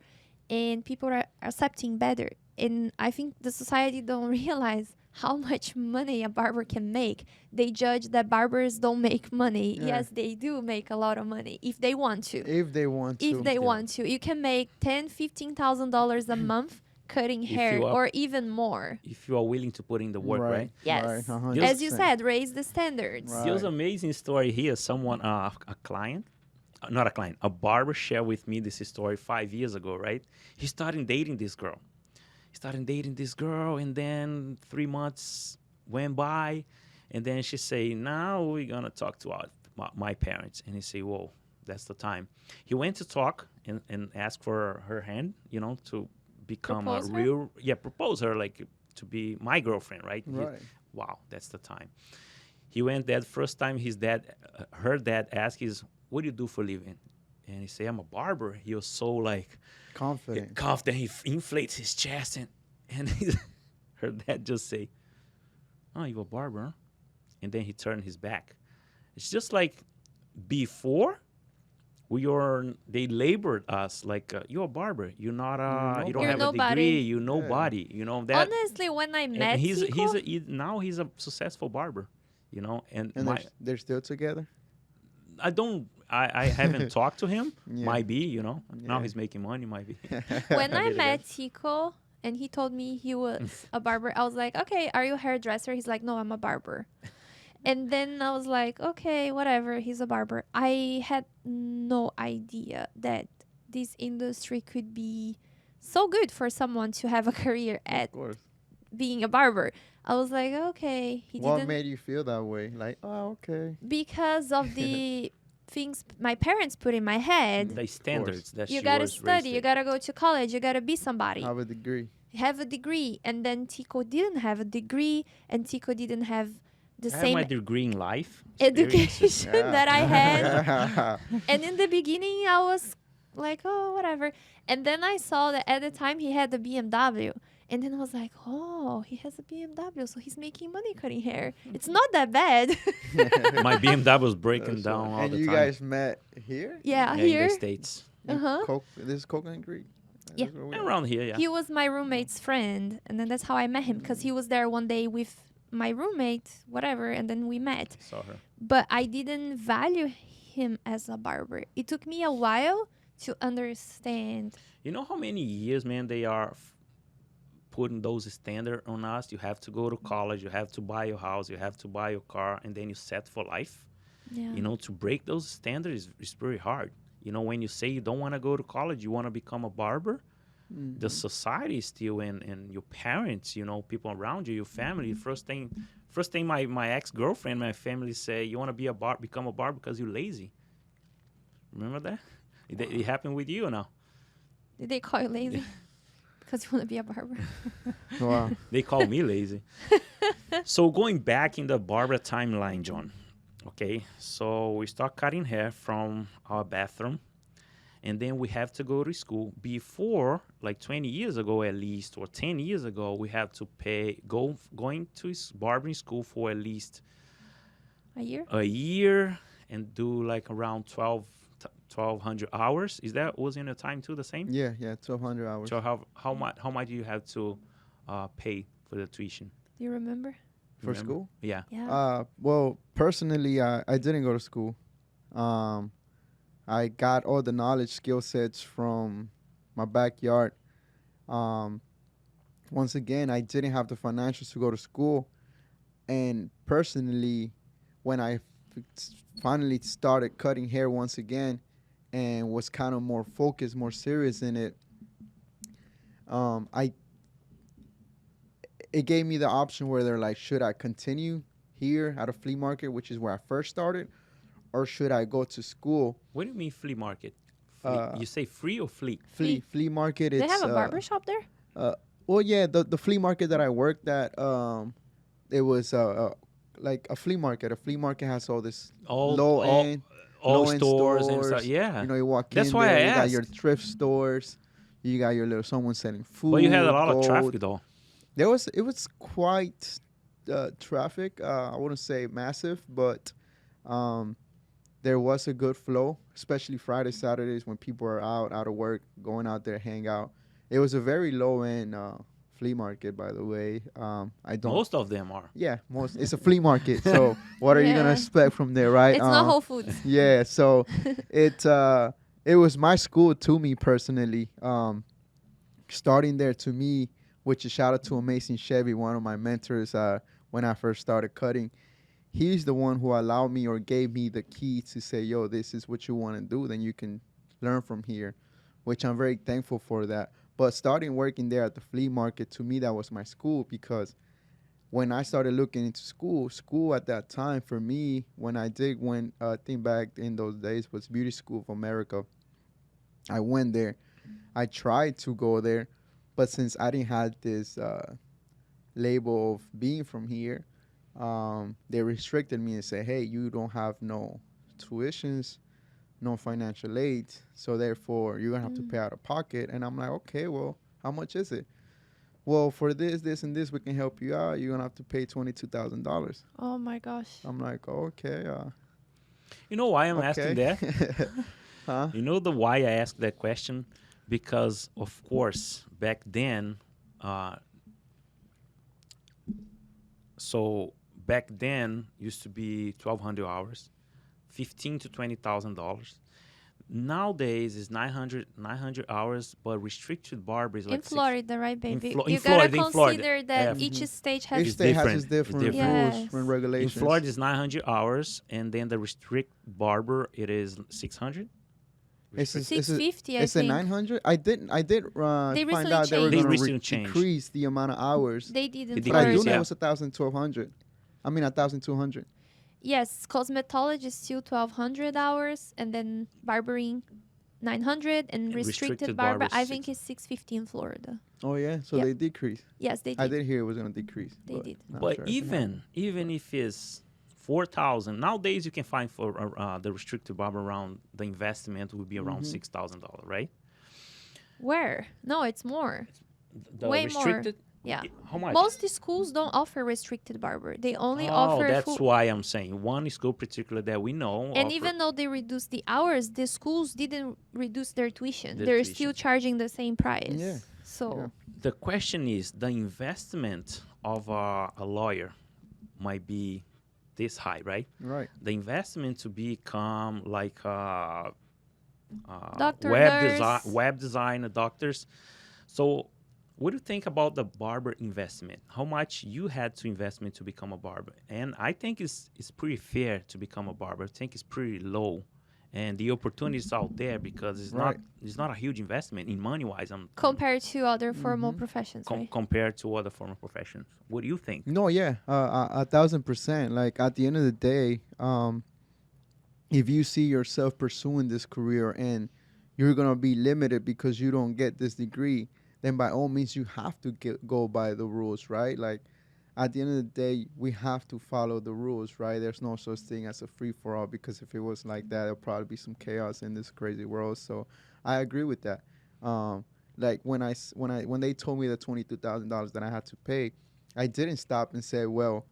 and people are accepting better. And I think the society don't realize how much money a barber can make. They judge that barbers don't make money. Yeah. Yes, they do make a lot of money if they want to. If they want to. If they Yeah. want to, you can make $10,000-$15,000 a month cutting If hair, you are- or even more. If you are willing to put in the work, right? Yes. Right, As you 100%. said, raise the standards. Right. There's an amazing story here. Someone, a client, not a client, a barber shared with me this story 5 years ago, right? He started dating this girl. And then 3 months went by, and then she say, now we're going to talk to my parents. And he say, whoa, that's the time. He went to talk and ask for her hand, to become Propose a her? real, propose her, like to be my girlfriend, right? Right. Wow, that's the time. He went there the first time. Her dad asked, what do you do for a living? And he said, I'm a barber. He was so like Confident. confident. He inflates his chest, and her dad just say, oh, you a barber? Huh? And then he turned his back. It's just like before they labored us like, you're a barber. You're not you don't You're have a nobody. degree. You're nobody. That. Honestly, when I And met Tico, now he's a successful barber, and And they're still together? I haven't talked to him. Yeah. Might be, now Yeah. he's making money. Might be. when I Really met Tico and he told me he was a barber, I was like, okay, are you a hairdresser? He's like, no, I'm a barber. And then I was like, okay, whatever, he's a barber. I had no idea that this industry could be so good for someone to have a career at Of course. being a barber. I was like, okay, he What didn't, made you feel that way? Like, oh, okay. because of the things my parents put in my head. The standards that You she gotta was study, you raised gotta go to college, you gotta be somebody. Have a degree. Have a degree. And then Tico didn't have a degree, and Tico didn't have the I have same my degree in life. education that I had. Yeah. And in the beginning, I was like, oh, whatever. And then I saw that at the time he had the BMW. And then I was like, oh, he has a BMW, so he's making money cutting hair. It's not that bad. My BMW was breaking That's down right. all And the you time. guys met here? Yeah, in here. the States. In Uh-huh. This is Coconut Creek? Yeah. That's where we Around here, yeah. He was my roommate's friend. And then that's how I met him, because he was there one day with my roommate, whatever, and then we met. Saw her. But I didn't value him as a barber. It took me a while to understand. You know how many years, man, they are putting those standards on us? You have to go to college, you have to buy your house, you have to buy your car, and then you set for life. Yeah. To break those standards is very hard. When you say you don't want to go to college, you want to become a barber, the society still and your parents, people around you, your family. First thing my ex-girlfriend, my family say, you want to become a barber because you're lazy. Remember that? It happened with you or no? Did they call you lazy? Because you want to be a barber. Wow. They call me lazy. So going back in the barber timeline, John. Okay, so we start cutting hair from our bathroom, and then we have to go to school. Before, like 20 years ago at least, or 10 years ago, we have to going to barbering school for at least A year? a year and do like around 1,200 hours. Is that was in the time too the same? Yeah, 1,200 hours. So how much do you have to pay for the tuition? Do you remember? For Remember? school? Yeah. Yeah. Well, personally, I didn't go to school. I got all the knowledge, skill sets from my backyard. Um, Once again, I didn't have the financials to go to school. And personally, when I finally started cutting hair once again and was kind of more focused, more serious in it, I it gave me the option where they're like, should I continue here at a flea market, which is where I first started, or should I go to school? What do you mean flea market? Uh, You say free or flea? Flea market. They It's have a barber shop there? well, yeah, the flea market that I worked at, it was like a flea market. A flea market has all this All low all, end, all low end stores and stores. stuff. Yeah. You know, you walk That's in why there, I you got your asked. thrift stores, you got your little someone selling food. But you had a lot of gold. traffic though. It was quite traffic. I wouldn't say massive, but um, there was a good flow, especially Friday, Saturdays when people are out of work, going out there, hang out. It was a very low end flea market, by the way. I don't. Most of them are. Yeah, most. It's a flea market, so what are you gonna Yeah. expect from there, right? It's not Whole Foods. Yeah, so it was my school to me personally. Starting there to me, which is shout out to Amazing Chevy, one of my mentors when I first started cutting. He's the one who allowed me or gave me the key to say, yo, this is what you want to do, then you can learn from here, which I'm very thankful for that. But starting working there at the flea market, to me, that was my school, because when I started looking into school at that time for me, when I did went, I think back in those days was Beauty School of America. I went there. I tried to go there, but since I didn't have this label of being from here, they restricted me and said, hey, you don't have no tuitions, no financial aid, so therefore you're going to have to pay out of pocket. And I'm like, okay, well, how much is it? Well, for this, and this, we can help you out. You're going to have to pay $22,000. Oh my gosh. I'm like, okay. You know why I'm okay. asking that? Huh? You know why I asked that question? Because of course back then, so back then used to be 1,200 hours, $15,000 to $20,000. Nowadays is 900 hours, but restricted barber is like In Florida, right, baby? Flo- you in gotta Florida, in Florida. consider that Yeah. each state has Each It's state has different. its different It's different. rules Yes. and in regulations. Florida is 900 hours, and then the restrict barber it is 600. It's a, 650, I it's a think. 900. I did They find recently out they were changed. They going to recently changed. decrease the amount of hours. They did in They But I do decreased, Florida. know yeah. it's 1,000, 1,200. I mean 1,200. Yes, cosmetology is still 1,200 hours, and then barbering 900, and And restricted restricted barber barber I think is 650 in Florida. Oh yeah, so Yeah. they decreased. Yes, they did. I did hear it was going to decrease. They did. not But sure if it happened. even if it's 4,000 nowadays, you can find for the restricted barber around the investment would be around Mhm. $6,000, right? Where? No, it's more. The Way more. restricted. Yeah. How much? Most schools don't offer restricted barber. They only oh, offer that's full. why I'm saying one school particular that we know. And offer- even though they reduced the hours, the schools didn't reduce their tuition. Their They're tuition. still charging the same price. Yeah. So Yeah. the question is, the investment of a lawyer might be this high, right? Right. The investment to become like Doctor, nurse. web designer, doctors. So, what do you think about the barber investment? How much you had to investment to become a barber? And I think it's pretty fair to become a barber. I think it's pretty low, and the opportunities out there because Right. it's not a huge investment in money wise. compared to other formal professions, right? Compared to other formal professions. What do you think? No, yeah, 1,000%. Like at the end of the day, if you see yourself pursuing this career and you're gonna be limited because you don't get this degree, then by all means you have to go by the rules, right? Like at the end of the day, we have to follow the rules, right? There's no such thing as a free for all, because if it was like that, there'll probably be some chaos in this crazy world. So I agree with that. Like when they told me the $22,000 that I had to pay, I didn't stop and say, well,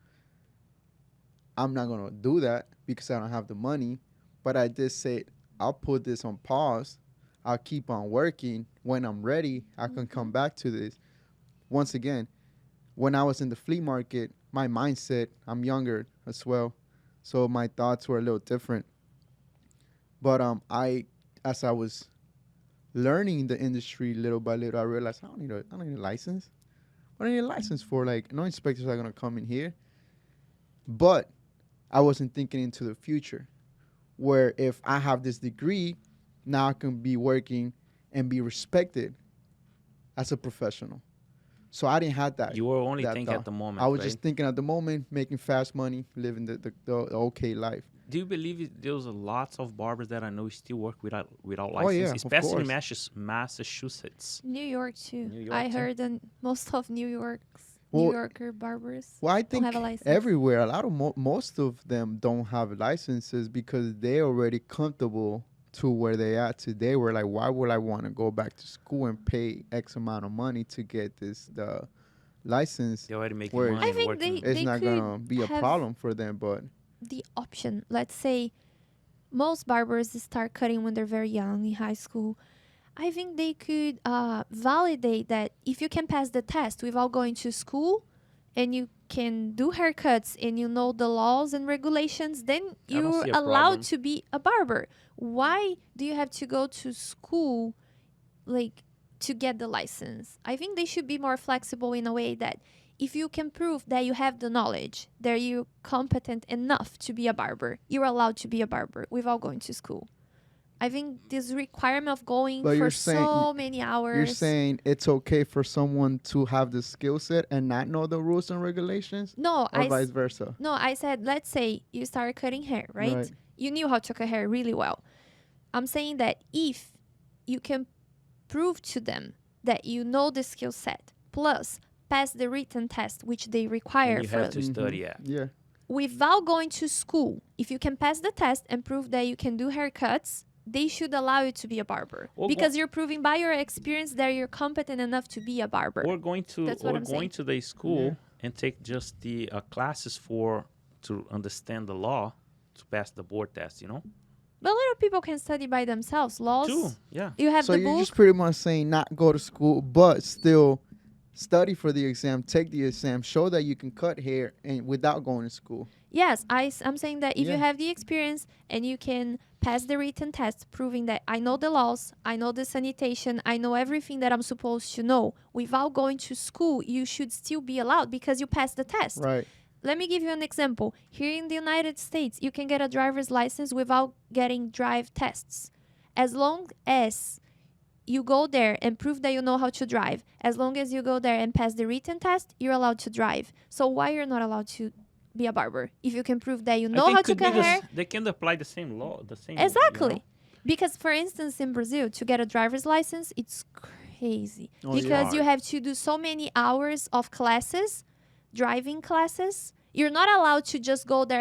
I'm not gonna do that because I don't have the money. But I did say I'll put this on pause. I'll keep on working. When I'm ready, I can come back to this. Once again, when I was in the flea market, my mindset, I'm younger as well, so my thoughts were a little different. But as I was learning the industry little by little, I realized I don't need a license. What do I need a license for? Like, no inspectors are gonna come in here. But I wasn't thinking into the future, where if I have this degree, now I can be working and be respected as a professional. So I didn't have that. You were only that thinking thought. at the moment, I was right? just thinking at the moment, making fast money, living the okay life. Do you believe there's lots of barbers that I know still work without Oh, license, yeah, of especially in course. Massachusetts? New York too. New York I too? heard that most of New Well, Yorker barbers Well, I don't think have a license. everywhere, a lot of most of them don't have licenses because they're already comfortable to where they are today. Where like, why would I want to go back to school and pay X amount of money to get the license? They're already making Where money I and think working. it's they not could gonna be a have problem for them. But the option. Let's say most barbers start cutting when they're very young in high school. I think they could validate that if you can pass the test without going to school and you can do haircuts and you know the laws and regulations, then I don't you're see a allowed problem. to be a barber. Why do you have to go to school like to get the license? I think they should be more flexible in a way that if you can prove that you have the knowledge, that you're competent enough to be a barber, you're allowed to be a barber without going to school. I think this requirement of going But for you're saying- so many hours. you're saying it's okay for someone to have the skill set and not know the rules and regulations, No, or vice versa. no, I said, let's say you started cutting hair, right? Right. You knew how to cut hair really well. I'm saying that if you can prove to them that you know the skill set, plus pass the written test, which they require And you for have to study it. Yeah. without going to school, if you can pass the test and prove that you can do haircuts, they should allow you to be a barber Or because you're proving by your experience that you're competent enough to be a barber. Or going to That's what or I'm going saying. to the school and take just the classes to understand the law to pass the board test. You know. But a lot of people can study by themselves. Laws, Too. Yeah. you have So the you're book. just pretty much saying not go to school, but still study for the exam, take the exam, show that you can cut hair and without going to school. Yes, I'm saying that if Yeah. you have the experience and you can pass the written test, proving that I know the laws, I know the sanitation, I know everything that I'm supposed to know, without going to school, you should still be allowed because you passed the test. Right. Let me give you an example. Here in the United States, you can get a driver's license without getting drive tests. As long as you go there and prove that you know how to drive, as long as you go there and pass the written test, you're allowed to drive. So why you're not allowed to be a barber if you can prove that you I know think how to could be cut hair? they can apply the same law, the same. Exactly. Because, for instance, in Brazil, to get a driver's license, it's crazy. Oh, yeah. Because you Hard. have to do so many hours of classes, driving classes. You're not allowed to just go there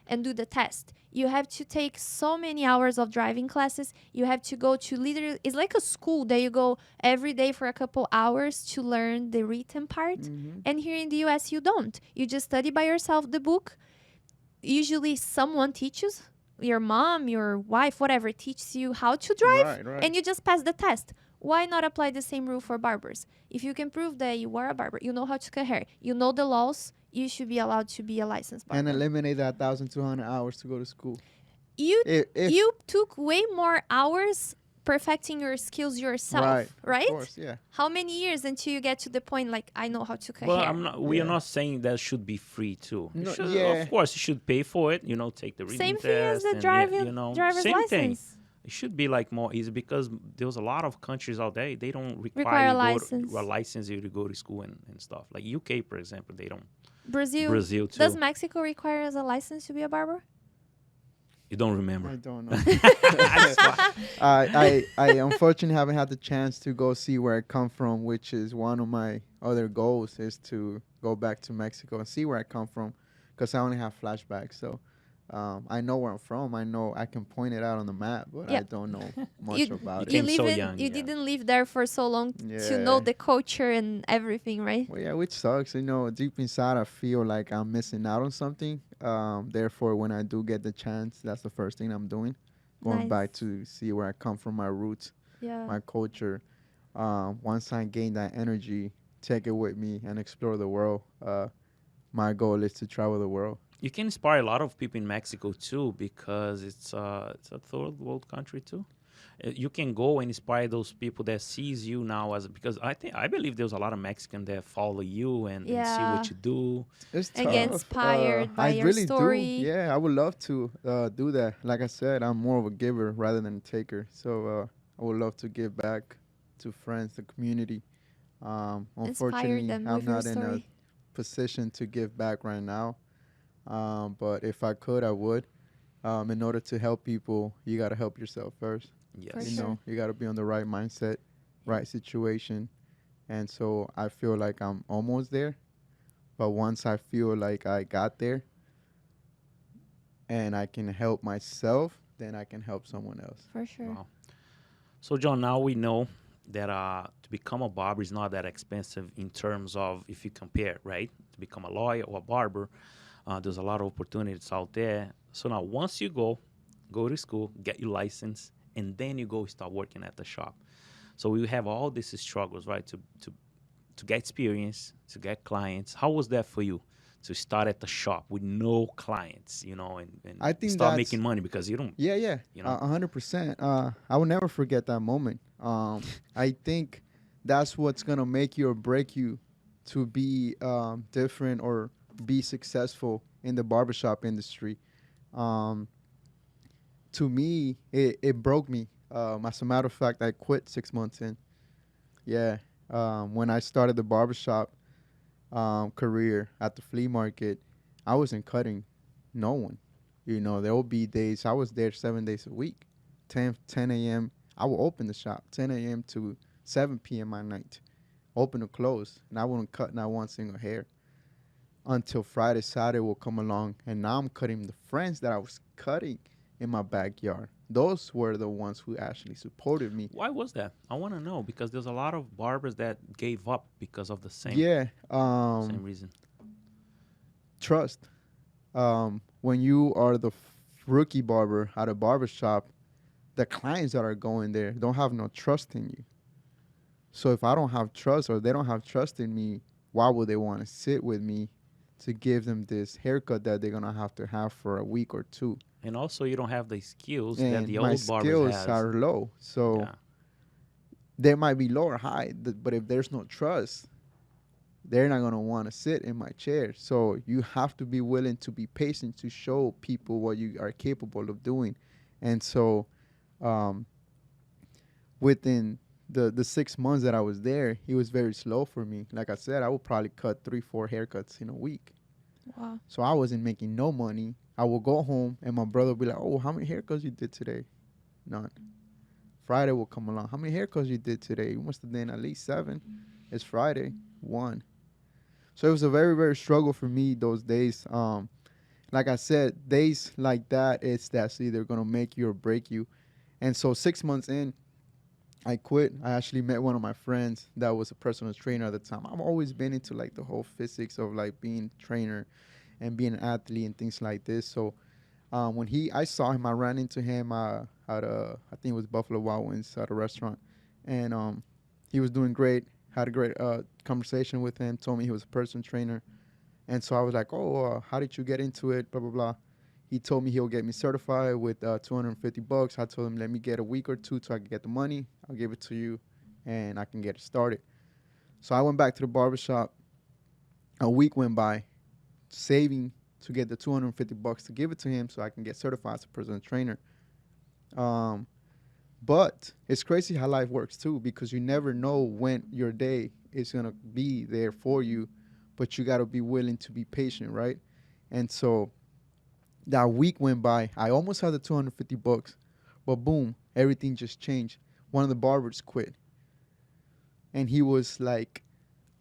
and do the test. You have to take so many hours of driving classes. You have to go to literally, it's like a school that you go every day for a couple hours to learn the written part. And here in the US, you don't. You just study by yourself the book. Usually someone teaches, your mom, your wife, whatever, teaches you how to drive, Right. and you just pass the test. Why not apply the same rule for barbers? If you can prove that you are a barber, you know how to cut hair, you know the laws, you should be allowed to be a licensed barber. And eliminate that 1,200 hours to go to school. you If you took way more hours perfecting your skills yourself, right? Of course, yeah. How many years until you get to the point like I know how to cut Well, hair? we are Yeah. not saying that should be free too. You No, should- yeah. Of course, you should pay for it. You know, take the reading Same test. thing as the and, driving you know, driver's same thing. license. It should be like more easy because there's a lot of countries out there they don't Require require a you license. a license you to go to school and stuff. Like UK, for example, they don't. Brazil Too. does Mexico require as a license to be a barber? You don't remember? I don't know. I unfortunately haven't had the chance to go see where I come from, which is one of my other goals is to go back to Mexico and see where I come from, because I only have flashbacks. So I know where I'm from. I know I can point it out on the map, but I Yep. don't know much You- about came it. so young, you yeah. didn't live there for so long to know Yeah. the culture and everything, right? Well, yeah, which sucks. You know, deep inside, I feel like I'm missing out on something. Therefore, when I do get the chance, that's the first thing I'm doing. going Nice. back to see where I come from, my roots, Yeah. my culture. Once I gain that energy, take it with me and explore the world. My goal is to travel the world. You can inspire a lot of people in Mexico too, because it's a third world country too. You can go and inspire those people that sees you now as, because I believe there's a lot of Mexican that follow you and see Yeah. what you do. It's And get tough. inspired by I your really do. story. Yeah, I would love to do that. Like I said, I'm more of a giver rather than a taker. So I would love to give back to friends, the community. Inspire Unfortunately, them I'm with your not in a story. position to give back right now. But if I could, I would. In order to help people, you got to help yourself first. For Yes. You sure. know, you got to be on the right mindset, right situation. And so I feel like I'm almost there. But once I feel like I got there and I can help myself, then I can help someone else. For sure. Wow. So, John, now we know that to become a barber is not that expensive in terms of, if you compare, right? To become a lawyer or a barber, there's a lot of opportunities out there. So now, once you go to school, get your license, and then you go start working at the shop. So we have all these struggles, right? To get experience, to get clients. How was that for you? To start at the shop with no clients, I and think start that's making money, because you don't, yeah, yeah, you know. 100%. I will never forget that moment. I think that's what's gonna make you or break you to be different or be successful in the barbershop industry. Um, to me, it broke me. As a matter of fact, I quit 6 months in. Yeah. When I started the barbershop career at the flea market, I wasn't cutting no one. You know, there will be days I was there 7 days a week, 10 a.m. I will open the shop 10 a.m. to 7 p.m. at night, open or close, and I wouldn't cut not one single hair until Friday, Saturday will come along, and now I'm cutting the friends that I was cutting in my backyard. Those were the ones who actually supported me. Why was that? I want to know, because there's a lot of barbers that gave up because of the same Yeah, same reason. trust. When you are the rookie barber at a barber shop, the clients that are going there don't have no trust in you. So if I don't have trust or they don't have trust in me, why would they want to sit with me to give them this haircut that they're gonna have to have for a week or two? And also, you don't have the skills that And the my old barbers skills has. are low, so Yeah. they might be low or high, but if there's no trust, they're not going to want to sit in my chair. So you have to be willing to be patient to show people what you are capable of doing. And so um, within the 6 months that I was there, it was very slow for me. Like I said, I would probably cut 3-4 haircuts in a week. Wow. So I wasn't making no money. I would go home and my brother would be like, oh, how many haircuts you did today? None. Friday will come along. How many haircuts you did today? You must have done at least 7. It's Friday. 1. So it was a very, very struggle for me those days. Like I said, days like that, that's either gonna make you or break you. And so 6 months in, I quit. I actually met one of my friends that was a personal trainer at the time. I've always been into like the whole physics of like being a trainer and being an athlete and things like this. So when I saw him, I ran into him at I think it was Buffalo Wild Wings at a restaurant, and he was doing great. Had a great conversation with him. Told me he was a personal trainer, and so I was like, "Oh, how did you get into it?" Blah blah blah. He told me he'll get me certified with $250. I told him, "Let me get a week or two so I can get the money. I'll give it to you, and I can get it started." So I went back to the barbershop. A week went by, saving to get the $250 to give it to him so I can get certified as a personal trainer. But it's crazy how life works too, because you never know when your day is gonna be there for you, but you gotta be willing to be patient, right? And so that week went by. I almost had the $250, but boom, everything just changed. One of the barbers quit, and he was like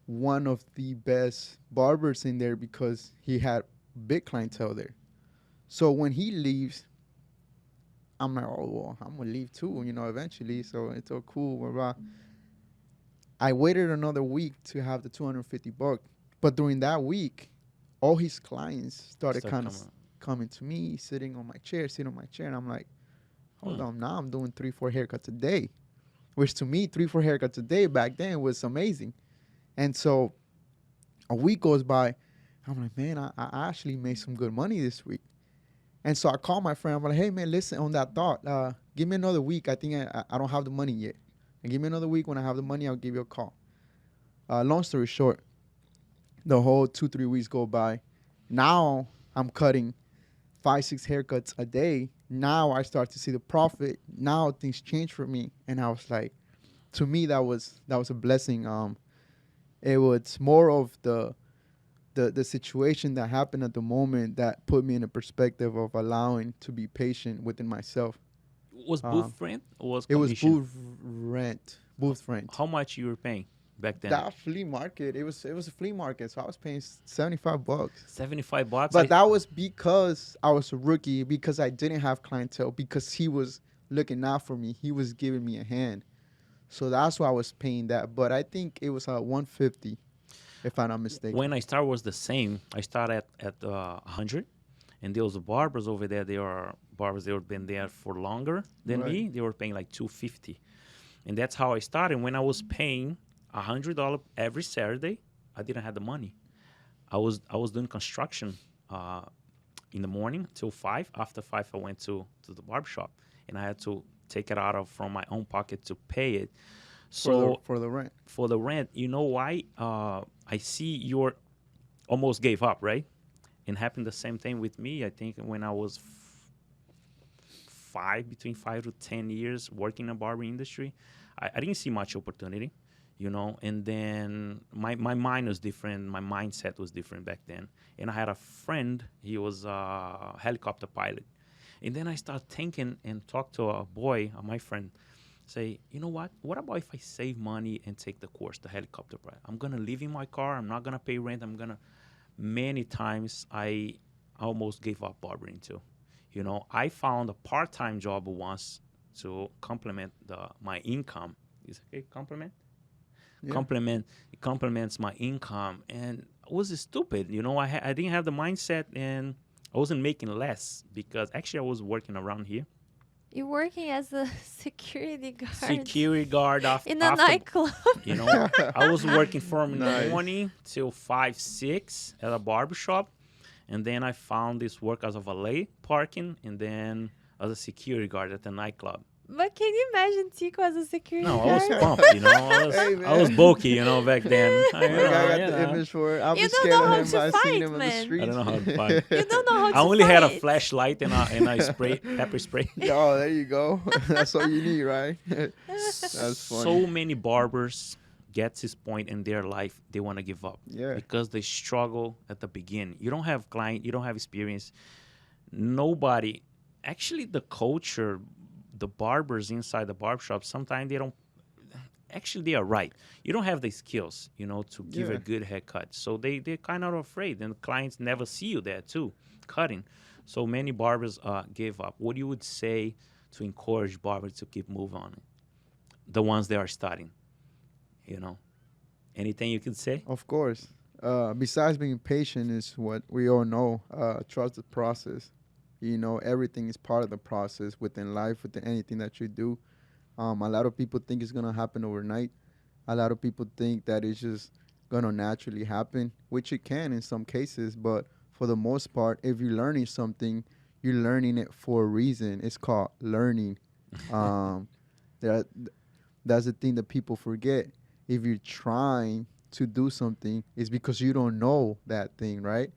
one of the best barbers in there because he had big clientele there. So when he leaves, I'm like, oh, well, I'm going to leave too, eventually. So it's all cool, blah, blah. I waited another week to have the $250. But during that week, all his clients started Start kind of coming. coming to me, sitting on my chair. And I'm like, Hold on, now I'm doing 3-4 haircuts a day, which to me 3-4 haircuts a day back then was amazing. And so a week goes by, I'm like, man, I actually made some good money this week. And so I call my friend. I'm like, hey, man, listen, on that thought, give me another week. I think I don't have the money yet. And give me another week. When I have the money, I'll give you a call. Long story short, the whole 2-3 weeks go by. Now I'm cutting 5-6 haircuts a day. Now I start to see the profit. Now things change for me. And I was like, to me, that was a blessing. It was more of the situation that happened at the moment that put me in a perspective of allowing to be patient within myself. Was booth rent or was It was commission? booth rent. Booth rent. How much you were paying back then? That flea market, it was a flea market, so I was paying $75. $75. But that was because I was a rookie, because I didn't have clientele, because he was looking out for me. He was giving me a hand. So that's why I was paying that. But I think it was $150. If I'm not mistaken. When I started was the same. I started at 100, and there was barbers over there. They are barbers. They were been there for longer than me. They were paying like $250, and that's how I started. When I was paying $100 every Saturday, I didn't have the money. I was doing construction in the morning till 5. After 5, I went to the barbershop, and I had to take it from my own pocket to pay it. So for the rent. For the rent, you know why? I see you almost gave up, right? And happened the same thing with me. I think when I was between 5 to 10 years working in the barber industry, I didn't see much opportunity, And then my mind was different. My mindset was different back then. And I had a friend. He was a helicopter pilot. And then I started thinking and talked to a boy, my friend. Say, you know what? What about if I save money and take the course, the helicopter pilot? I'm going to live in my car. I'm not going to pay rent. Many times I almost gave up barbering too. I found a part-time job once to complement my income. Is it okay? Complement? Yeah. It complements my income. And it was stupid. I didn't have the mindset, and I wasn't making less because actually I was working around here. You're working as a security guard. Security guard in a nightclub. I was working from the morning till 5, 6 at a barbershop. And then I found this work as a valet parking and then as a security guard at the nightclub. But can you imagine Tico as a security guard? No, I was pumped, I was bulky, back then. I got the image for it. I'll be scared of him if I seen him in the streets. I don't know how to fight. You don't know how to fight. I only had a flashlight and a pepper spray. Oh, there you go. That's all you need, right? That's funny. So many barbers get to this point in their life, they want to give up. Yeah. Because they struggle at the beginning. You don't have client, you don't have experience. Nobody, actually the culture, the barbers inside the barbershop, sometimes they don't, actually they are right. You don't have the skills, to give a good haircut. So they're kind of afraid, and clients never see you there too, cutting. So many barbers give up. What you would say to encourage barbers to keep moving on? The ones that are starting, Anything you can say? Of course. Besides being patient is what we all know. Trust the process. Everything is part of the process within life, within anything that you do. A lot of people think it's going to happen overnight. A lot of people think that it's just going to naturally happen, which it can in some cases. But for the most part, if you're learning something, you're learning it for a reason. It's called learning. That's the thing that people forget. If you're trying to do something, it's because you don't know that thing, right?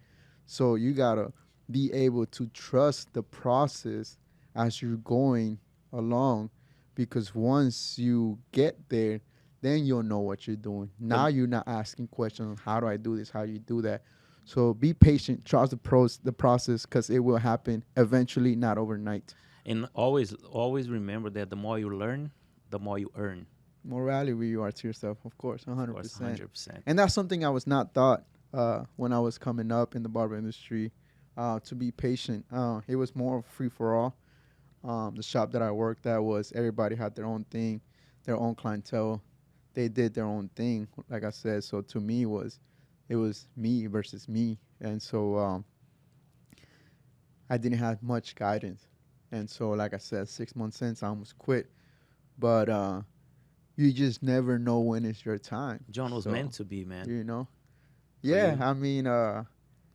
So you got to be able to trust the process as you're going along, because once you get there, then you'll know what you're doing. Now you're not asking questions, how do I do this, how do you do that? So be patient, trust the process, because it will happen eventually, not overnight. And always remember that the more you learn, the more you earn. More valuable you are to yourself, of course, 100%. Of course, 100%. And that's something I was not taught when I was coming up in the barber industry. To be patient. It was more free for all. The shop that I worked at was everybody had their own thing, their own clientele. They did their own thing, like I said. So to me, it was me versus me. And so I didn't have much guidance. And so, like I said, 6 months since I almost quit. But you just never know when it's your time. John was So, meant to be, man, you know, for yeah. you. I mean,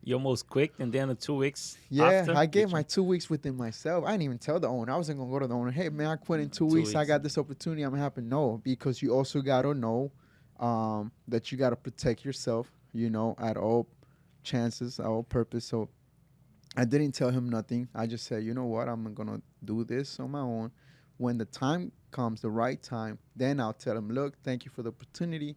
You almost quit, and then 2 weeks yeah. after, I gave which my 2 weeks within myself. I didn't even tell the owner. I wasn't gonna go to the owner. Hey, man, I quit in two two weeks. I weeks. got this opportunity. I'm happy. No, because you also gotta know that you gotta protect yourself. You know, at all chances, at all purpose. So I didn't tell him nothing. I just said, you know what, I'm gonna do this on my own. When the time comes, the right time, then I'll tell him, look, thank you for the opportunity,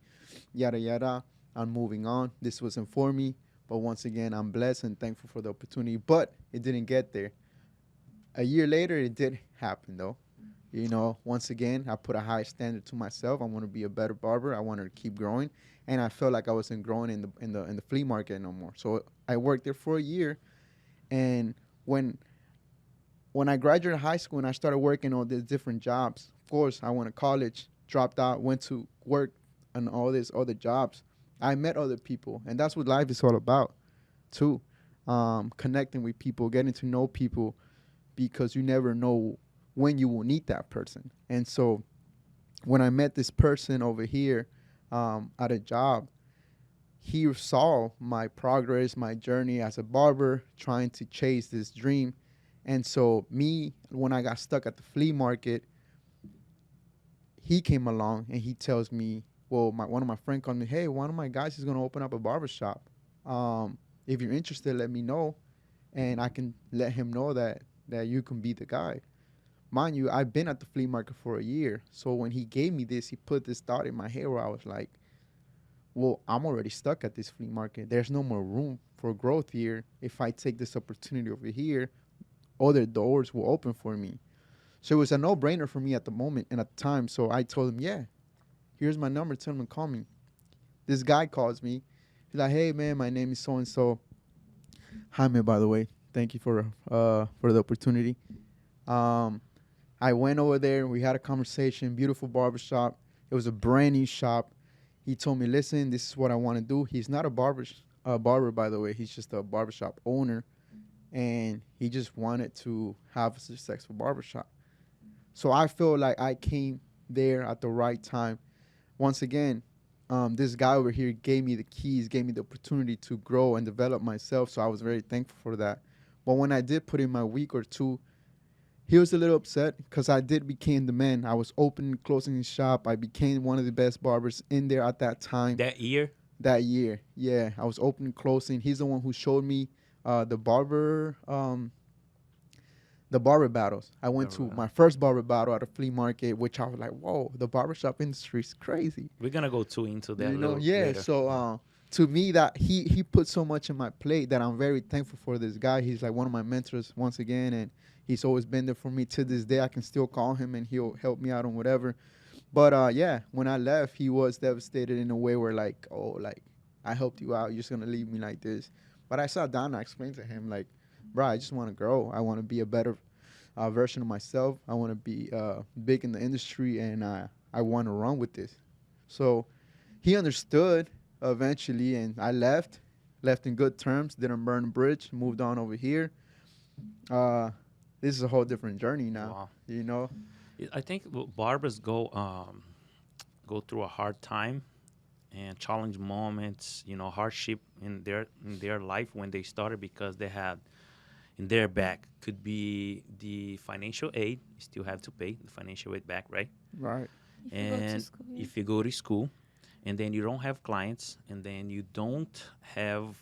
yada yada. I'm moving on. This wasn't for me, but once again, I'm blessed and thankful for the opportunity. But it didn't get there. A year later, it did happen though. You know, once again, I put a high standard to myself. I want to be a better barber. I wanted to keep growing, and I felt like I wasn't growing in the flea market no more. So I worked there for a year, and when I graduated high school and I started working on these different jobs, of course, I went to college, dropped out, went to work on all these other jobs. I met other people, and that's what life is all about, too. Connecting with people, getting to know people, because you never know when you will need that person. And so when I met this person over here at a job, he saw my progress, my journey as a barber, trying to chase this dream. And so me, when I got stuck at the flea market, he came along and he tells me, well, one of my friends called me, hey, one of my guys is going to open up a barber shop. If you're interested, let me know. And I can let him know that you can be the guy. Mind you, I've been at the flea market for a year. So when he gave me this, he put this thought in my head where I was like, well, I'm already stuck at this flea market. There's no more room for growth here. If I take this opportunity over here, other doors will open for me. So it was a no-brainer for me at the moment and at the time. So I told him, yeah, here's my number. Tell him to call me. This guy calls me. He's like, hey, man, my name is so-and-so. Jaime, by the way. Thank you for the opportunity. I went over there. We had a conversation. Beautiful barbershop. It was a brand new shop. He told me, listen, this is what I want to do. He's not a barber, by the way. He's just a barbershop owner. And he just wanted to have a successful barbershop. So I feel like I came there at the right time. Once again, this guy over here gave me the keys, gave me the opportunity to grow and develop myself. So I was very thankful for that. But when I did put in my week or two, he was a little upset because I did became the man. I was opening and closing his shop. I became one of the best barbers in there at that time. That year? That year, yeah. I was opening and closing. He's the one who showed me the barber battles. I went to my first barber battle at a flea market, which I was like, whoa, the barbershop industry is crazy. We're gonna go too into that. You know, yeah. later. So to me, that he put so much in my plate that I'm very thankful for this guy. He's like one of my mentors once again, and he's always been there for me to this day. I can still call him and he'll help me out on whatever. But yeah, when I left, he was devastated in a way where like, oh, like I helped you out, you're just gonna leave me like this. But I sat down and I explained to him like, bro, I just want to grow. I want to be a better version of myself. I want to be big in the industry, and I want to run with this. So he understood eventually, and I left in good terms, didn't burn a bridge, moved on over here. This is a whole different journey now, Wow. you know? I think barbers go through a hard time and challenge moments, hardship in their life when they started, because they had in their back could be the financial aid. You still have to pay the financial aid back, right? Right. If you go to And school, yeah. if you go to school and then you don't have clients and then you don't have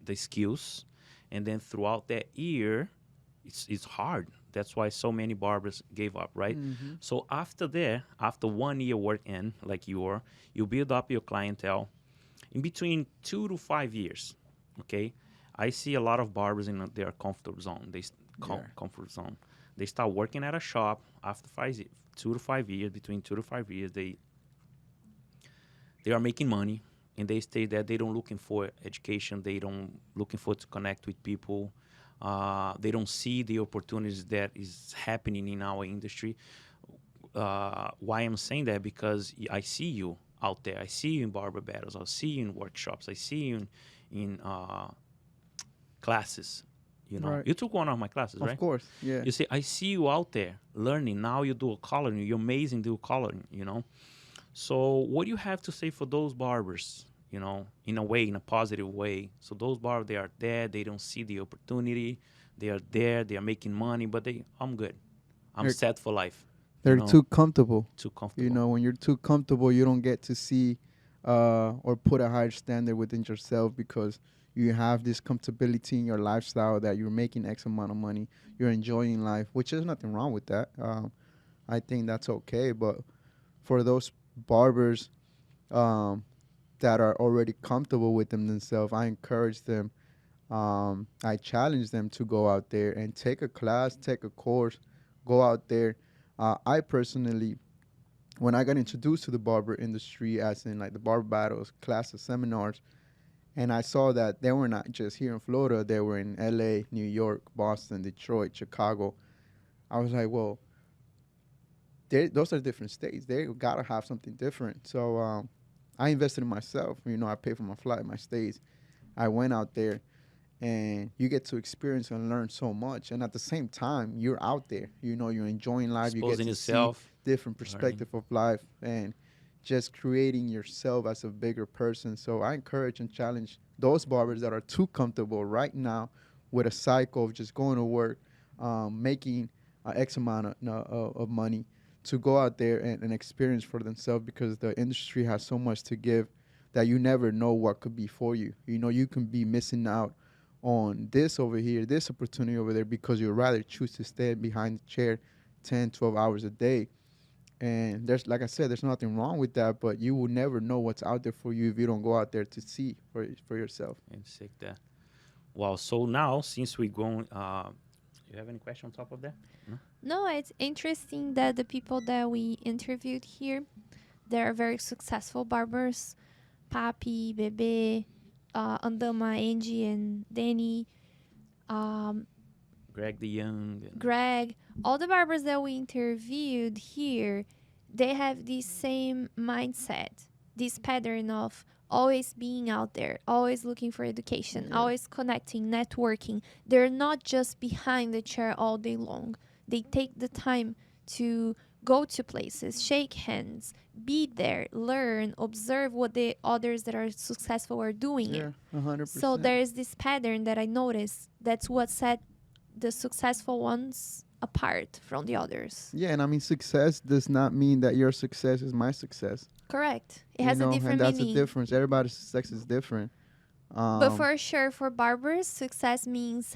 the skills, and then throughout that year, it's hard. That's why so many barbers gave up, right? Mm-hmm. So after 1 year work in, like you build up your clientele. In between 2 to 5 years, okay? I see a lot of barbers in their comfort zone. Comfort zone. They start working at a shop after 2 to 5 years. Between 2 to 5 years, they are making money, and they stay there. They don't looking for education. They don't looking for to connect with people. They don't see the opportunities that is happening in our industry. Why I'm saying that? Because I see you out there. I see you in barber battles. I see you in workshops. I see you in classes. You know, Right. you took one of my classes, Of right? course. Yeah. You see, I see you out there learning. Now you do a coloring. You're amazing do coloring, you know. So what do you have to say for those barbers, you know, in a way, in a positive way? So those barbers, they are there. They don't see the opportunity. They are there. They are making money, but I'm good. I'm They're, set for life, you they're know, too comfortable. too You comfortable. know, when you're too comfortable, you don't get to see or put a higher standard within yourself because you have this comfortability in your lifestyle that you're making X amount of money, you're enjoying life, which is nothing wrong with that. I think that's okay. But for those barbers um, that are already comfortable with them themselves, I encourage them. I challenge them to go out there and take a class, take a course, go out there. I personally, when I got introduced to the barber industry, as in like the barber battles, classes, seminars, and I saw that they were not just here in Florida, they were in LA, New York, Boston, Detroit, Chicago. I was like, well, those are different states. They gotta have something different. So I invested in myself. You know, I paid for my flight, my stays. I went out there, and you get to experience and learn so much. And at the same time, you're out there. You know, you're enjoying life. You get Exposing to see yourself, different learning. perspective of life and just creating yourself as a bigger person. So I encourage and challenge those barbers that are too comfortable right now with a cycle of just going to work, making X amount of money to go out there and experience for themselves, because the industry has so much to give that you never know what could be for you. You know, you can be missing out on this over here, this opportunity over there, because you'd rather choose to stay behind the chair 10, 12 hours a day. And there's, like I said, there's nothing wrong with that, but you will never know what's out there for you if you don't go out there to see for yourself. And sick that. Well, so now since we're going, you have any question on top of that? No? No, it's interesting that the people that we interviewed here, they're very successful barbers. Papi, Bebe, Andama, Angie, and Danny, um, Greg the Young. And Greg, all the barbers that we interviewed here, they have this same mindset, this pattern of always being out there, always looking for education, Yeah. always connecting, networking. They're not just behind the chair all day long. They take the time to go to places, shake hands, be there, learn, observe what the others that are successful are doing. Yeah, 100%. So there is this pattern that I noticed. That's what set the successful ones apart from the others. Yeah, and I mean, success does not mean that your success is my success. Correct. It You has know, a different and that's meaning. the difference. Everybody's success is different. But for sure, for barbers, success means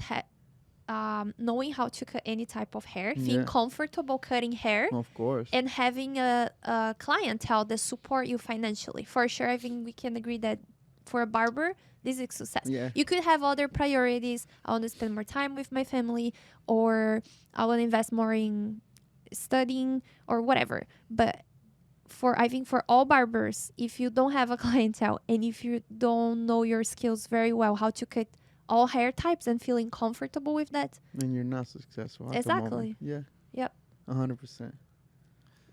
knowing how to cut any type of hair, feeling Yeah. comfortable cutting hair, Of course. and having a clientele that support you financially. For sure, I think we can agree that for a barber, this is success. Yeah. You could have other priorities. I want to spend more time with my family, or I want to invest more in studying or whatever. But I think for all barbers, if you don't have a clientele and if you don't know your skills very well, how to cut all hair types and feeling comfortable with that, And you're not successful. At the Exactly. moment. Yeah. Yep. 100%.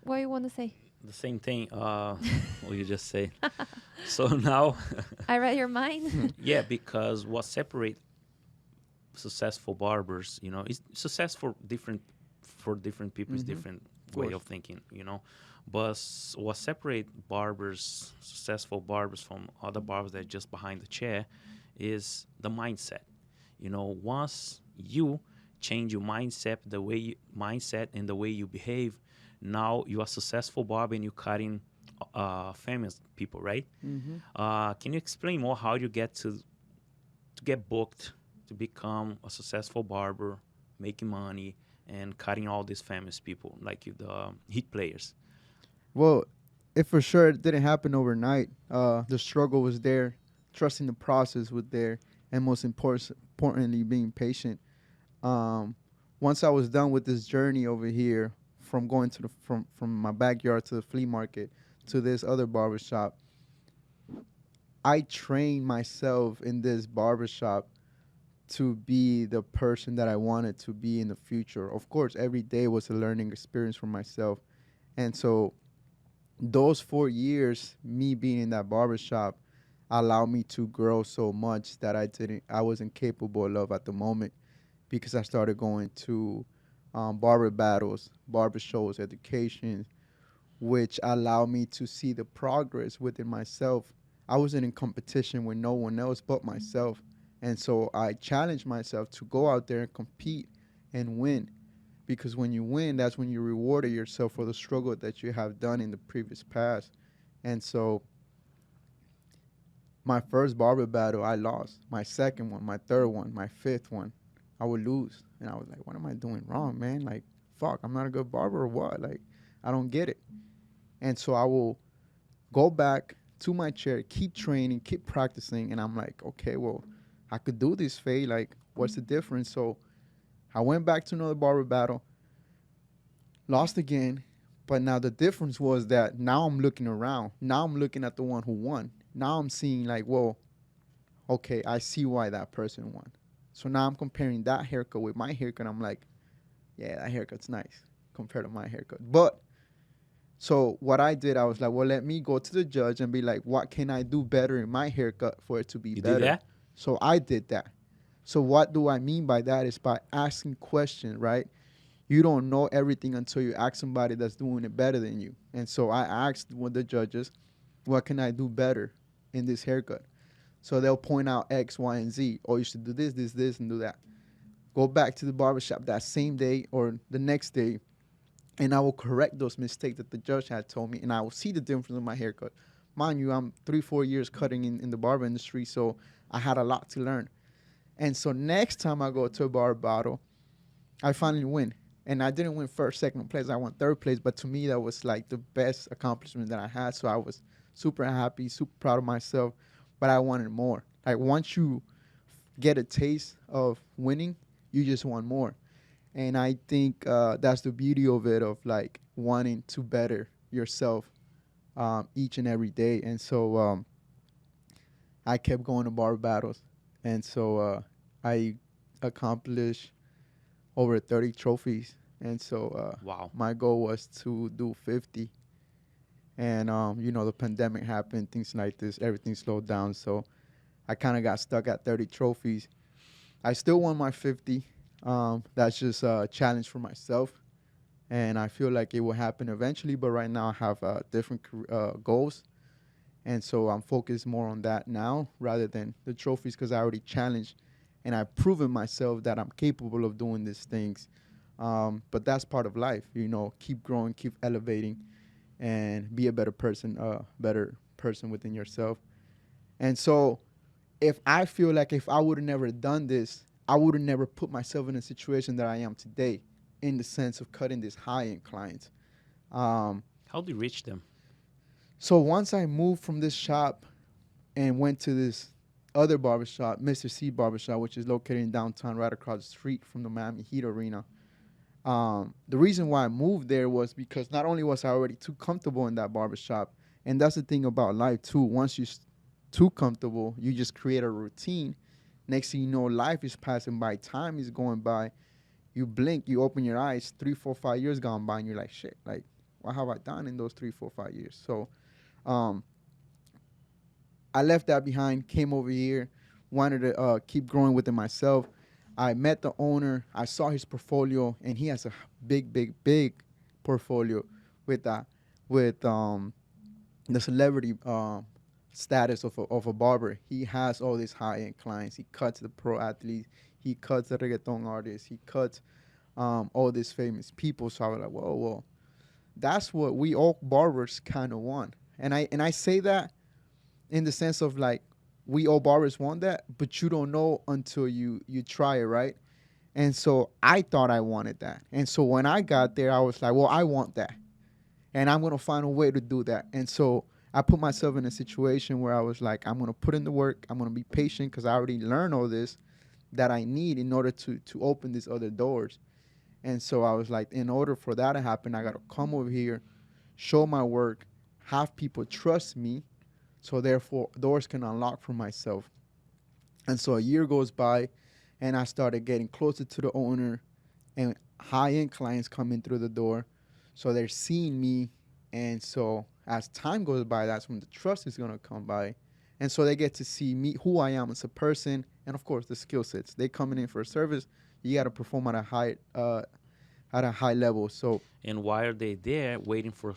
what do you want to say? the same thing. What you just say. So now, I read your mind. yeah, because what separate successful barbers, you know, is success for different people is different way course. of thinking, you know. But what separate barbers, successful barbers, from other barbers that are just behind the chair is the mindset. You know, once you change your mindset, and the way you behave, now you are successful barber and you're cutting famous people, right? Can you explain more how you get to get booked to become a successful barber, making money, and cutting all these famous people like the hit players? Well, it for sure didn't happen overnight. The struggle was there, trusting the process was there, and most importantly, being patient. Once I was done with this journey over here, from going to from my backyard to the flea market to this other barbershop, I trained myself in this barbershop to be the person that I wanted to be in the future. Of course, every day was a learning experience for myself. And so those 4 years, me being in that barbershop, allowed me to grow so much that I wasn't capable of at the moment. because I started going to barber battles, barber shows, education, which allowed me to see the progress within myself. I wasn't in competition with no one else but myself. And so I challenged myself to go out there and compete and win. Because when you win, that's when you rewarded yourself for the struggle that you have done in the previous past. And so my first barber battle, I lost. My second one, my third one, my fifth one, I would lose. And I was like, what am I doing wrong, man? Like, fuck, I'm not a good barber or what? Like, I don't get it. And so I will go back to my chair, keep training, keep practicing. And I'm like, okay, well, I could do this, Faye. Like, what's the difference? So I went back to another barber battle, lost again. But now the difference was that now I'm looking around. Now I'm looking at the one who won. Now I'm seeing like, well, okay, I see why that person won. So now I'm comparing that haircut with my haircut. I'm like, yeah, that haircut's nice compared to my haircut. But so what I did, I was like, well, let me go to the judge and be like, what can I do better in my haircut for it to be You better? did that? So I did that. So what do I mean by that is by asking questions, right? You don't know everything until you ask somebody that's doing it better than you. And so I asked one of the judges, what can I do better in this haircut? So they'll point out X, Y, and Z. Oh, you should do this, this, this, and do that. Go back to the barbershop that same day or the next day, and I will correct those mistakes that the judge had told me, and I will see the difference in my haircut. Mind you, I'm 3-4 years cutting in the barber industry, so I had a lot to learn. And so next time I go to a barber battle, I finally win. And I didn't win first, second place. I won third place. But to me, that was like the best accomplishment that I had. So I was super happy, super proud of myself. But I wanted more. Like once you get a taste of winning, you just want more. And I think that's the beauty of it, of like wanting to better yourself each and every day. And so I kept going to bar battles. And so I accomplished over 30 trophies. And so Wow. my goal was to do 50. And, the pandemic happened, things like this, everything slowed down. So I kind of got stuck at 30 trophies. I still won my 50. That's just a challenge for myself. And I feel like it will happen eventually. But right now I have different goals. And so I'm focused more on that now rather than the trophies, because I already challenged and I've proven myself that I'm capable of doing these things. But that's part of life, keep growing, keep elevating, and be a better person within yourself. And so if I feel like if I would have never done this, I would have never put myself in a situation that I am today, in the sense of cutting these high-end clients. How do you reach them? So once I moved from this shop and went to this other barbershop, Mr. C Barbershop, which is located in downtown right across the street from the Miami Heat Arena. The reason why I moved there was because not only was I already too comfortable in that barbershop, and that's the thing about life too. Once you're too comfortable, you just create a routine. Next thing you know, life is passing by, time is going by. You blink, you open your eyes, 3, 4, 5 years gone by, and you're like, shit, like, what have I done in those 3, 4, 5 years? So I left that behind, came over here, wanted to keep growing within myself. I met the owner. I saw his portfolio, and he has a big, big, big portfolio with the celebrity status of a barber. He has all these high-end clients. He cuts the pro athletes. He cuts the reggaeton artists. He cuts all these famous people. So I was like, whoa, that's what we all barbers kind of want. And I say that in the sense of like, we all barbers want that, but you don't know until you try it, right? And so I thought I wanted that. And so when I got there, I was like, well, I want that. And I'm going to find a way to do that. And so I put myself in a situation where I was like, I'm going to put in the work. I'm going to be patient because I already learned all this that I need in order to open these other doors. And so I was like, in order for that to happen, I got to come over here, show my work, have people trust me, so therefore doors can unlock for myself. And so a year goes by, and I started getting closer to the owner, and high-end clients coming through the door. So they're seeing me, and so as time goes by, that's when the trust is going to come by. And so they get to see me, who I am as a person, and of course the skill sets. They coming in for a service, you got to perform at a high level. So And while they there waiting for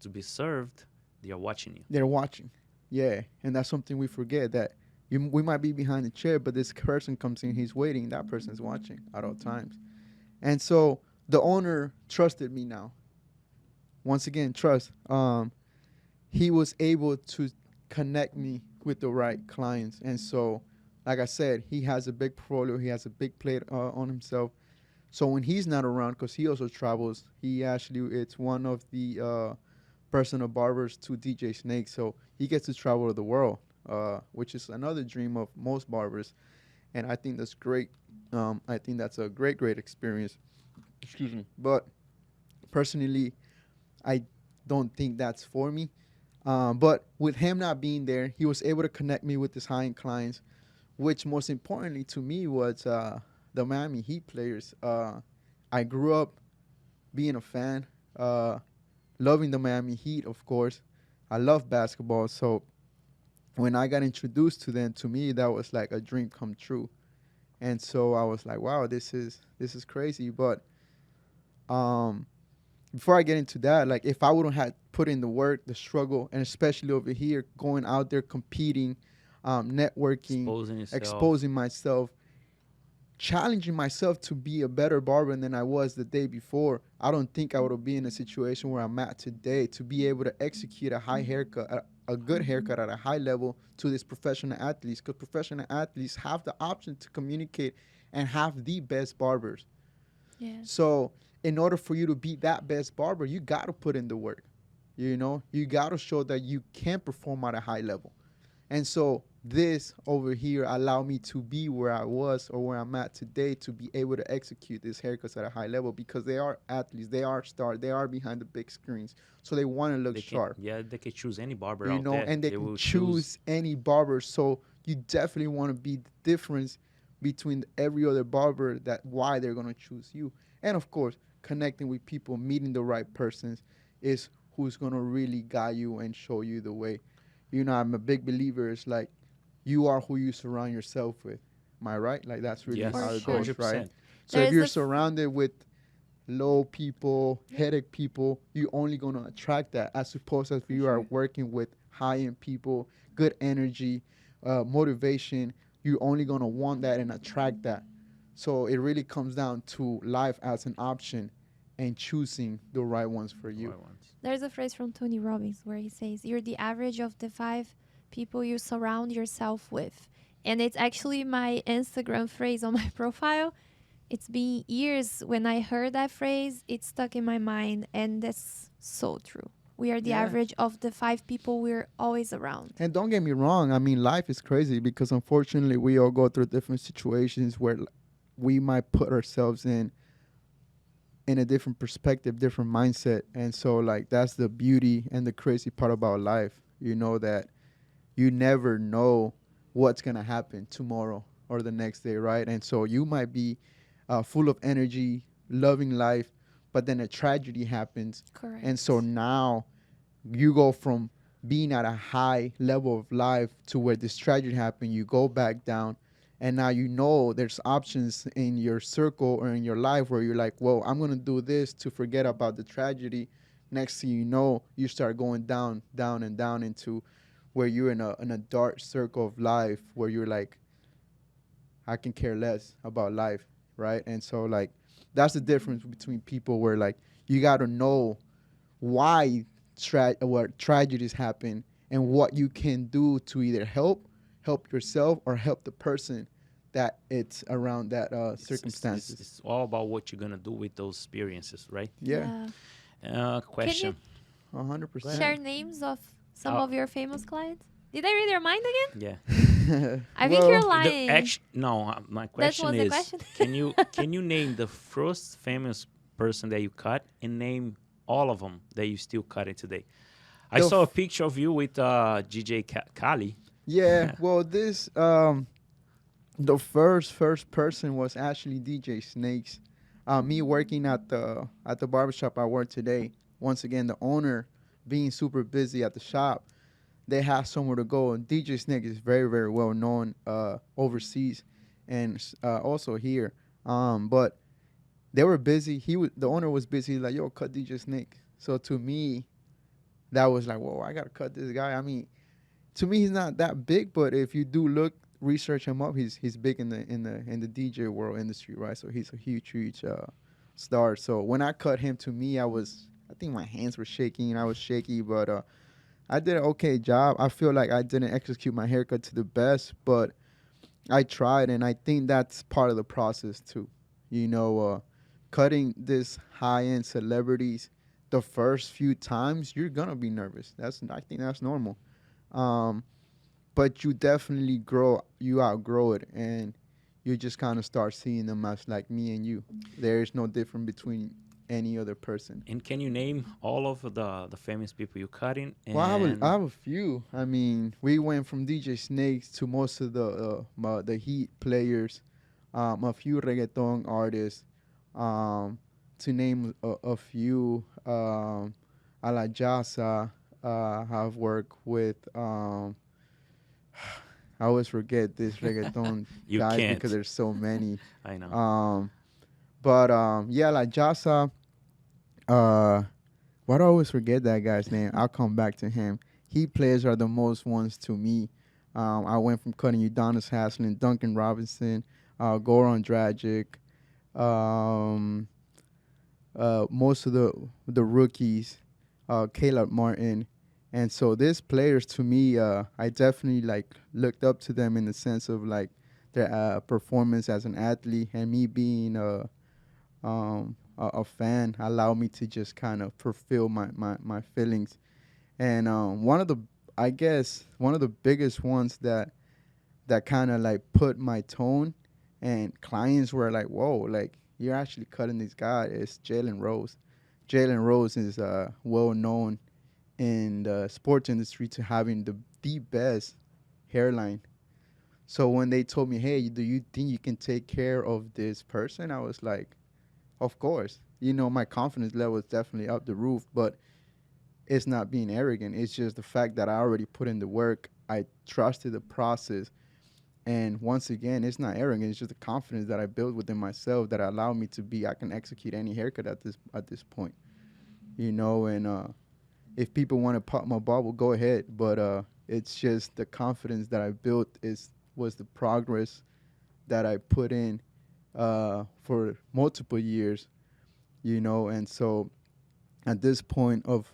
to be served, they are watching you. they're watching. Yeah, and that's something we forget, that we might be behind the chair, but this person comes in, he's waiting. That person's watching at all times. And so the owner trusted me now. Once again, trust. He was able to connect me with the right clients. And so, like I said, he has a big portfolio. He has a big plate on himself. So when he's not around, because he also travels, it's one of the personal barbers to DJ Snake. So he gets to travel the world, which is another dream of most barbers. And I think that's great. I think that's a great, great experience. Excuse me. But personally, I don't think that's for me. But with him not being there, he was able to connect me with his high-end clients, which most importantly to me was the Miami Heat players. I grew up being a fan, loving the Miami Heat, of course. I love basketball, so when I got introduced to them, to me that was like a dream come true. And so I was like, wow, this is crazy. But before I get into that, like if I wouldn't have put in the work, the struggle, and especially over here, going out there competing, networking, exposing myself, challenging myself to be a better barber than I was the day before, I don't think I would have been in a situation where I'm at today to be able to execute a high haircut, a good haircut at a high level to these professional athletes, because professional athletes have the option to communicate and have the best barbers. Yeah. So in order for you to be that best barber, you got to put in the work. You know, you got to show that you can perform at a high level. And so this over here allowed me to be where I was or where I'm at today, to be able to execute these haircuts at a high level, because they are athletes, they are stars, they are behind the big screens. So they want to look sharp. Yeah, they can choose any barber you out know, there. and they can choose any barber. So you definitely want to be the difference between every other barber, that why they're going to choose you. And of course, connecting with people, meeting the right persons is who's going to really guide you and show you the way. You know, I'm a big believer. It's like you are who you surround yourself with. Am I right? Like that's really Yes, how it sure. goes, 100%. right? So if you're surrounded with low people, headache people, you're only going to attract that, as opposed to if you are working with high-end people, good energy, motivation, you're only going to want that and attract that. So it really comes down to life as an option and choosing the right ones for you. Right ones. There's a phrase from Tony Robbins where he says, "You're the average of the 5 people you surround yourself with." And it's actually my Instagram phrase on my profile. It's been years when I heard that phrase, it stuck in my mind, and that's so true. We are the average of the 5 people we're always around. And don't get me wrong, I mean, life is crazy, because unfortunately we all go through different situations where we might put ourselves in a different perspective, different mindset. And so like that's the beauty and the crazy part about life, you know, that you never know what's going to happen tomorrow or the next day, right? And so you might be full of energy, loving life, but then a tragedy happens. Correct. And so now you go from being at a high level of life to where this tragedy happened, you go back down. And now you know there's options in your circle or in your life where you're like, well, I'm going to do this to forget about the tragedy. Next thing you know, you start going down, down, and down into where you're in a dark circle of life where you're like, I can care less about life, right? And so, like, that's the difference between people where, like, you got to know why what tragedies happen and what you can do to either help yourself or help the person that it's around that circumstances. It's all about what you're going to do with those experiences, right? Yeah. Question. 100%. Share names of some of your famous clients? Did I read your mind again? Yeah. I think you're lying. My question was the is, question. can you name the first famous person that you cut and name all of them that you still cutting today? I saw a picture of you with GJ Kali. Yeah, well, this the first person was actually DJ Snakes. Me working at the barbershop I work today. Once again, the owner being super busy at the shop, they have somewhere to go. And DJ Snake is very, very well known overseas and also here. But they were busy. The owner was busy. Like, yo, cut DJ Snake. So to me, that was like, whoa, I gotta cut this guy. I mean, to me, he's not that big, but if you do look, research him up, he's big in the DJ world industry, right? So he's a huge star. So when I cut him, to me, I think my hands were shaking and I was shaky, but I did an okay job. I feel like I didn't execute my haircut to the best, but I tried, and I think that's part of the process too. You know, cutting this high-end celebrities, the first few times you're gonna be nervous. I think that's normal. Um, but you definitely you outgrow it, and you just kind of start seeing them as like me and you. There is no difference between any other person. And can you name all of the famous people you cutting? Well, And I have a few. I mean, we went from DJ Snakes to most of the Heat players, a few reggaeton artists, to name a few. A La Jasa, have worked with. I always forget this reggaeton you guys can't. because there's so many. I know. But yeah, La Jasa. Why do I always forget that guy's name? I'll come back to him. Heat players are the most ones to me. I went from cutting Udonis Haslem, Duncan Robinson, Goran Dragic, um, most of the rookies, Caleb Martin. And so these players, to me, I definitely like looked up to them in the sense of like their performance as an athlete, and me being a fan allowed me to just kind of fulfill my feelings. And I guess one of the biggest ones that kind of like put my tone, and clients were like, whoa, like you're actually cutting this guy, is Jalen Rose. Jalen Rose is well known in the sports industry to having the best hairline. So when they told me, hey, do you think you can take care of this person? I was like, of course. You know, my confidence level is definitely up the roof, but it's not being arrogant. It's just the fact that I already put in the work. I trusted the process. And once again, it's not arrogant. It's just the confidence that I built within myself that allowed me to be, I can execute any haircut at this point. You know, and if people want to pop my bubble, go ahead. But it's just the confidence that I built was the progress that I put in for multiple years, you know. And so at this point of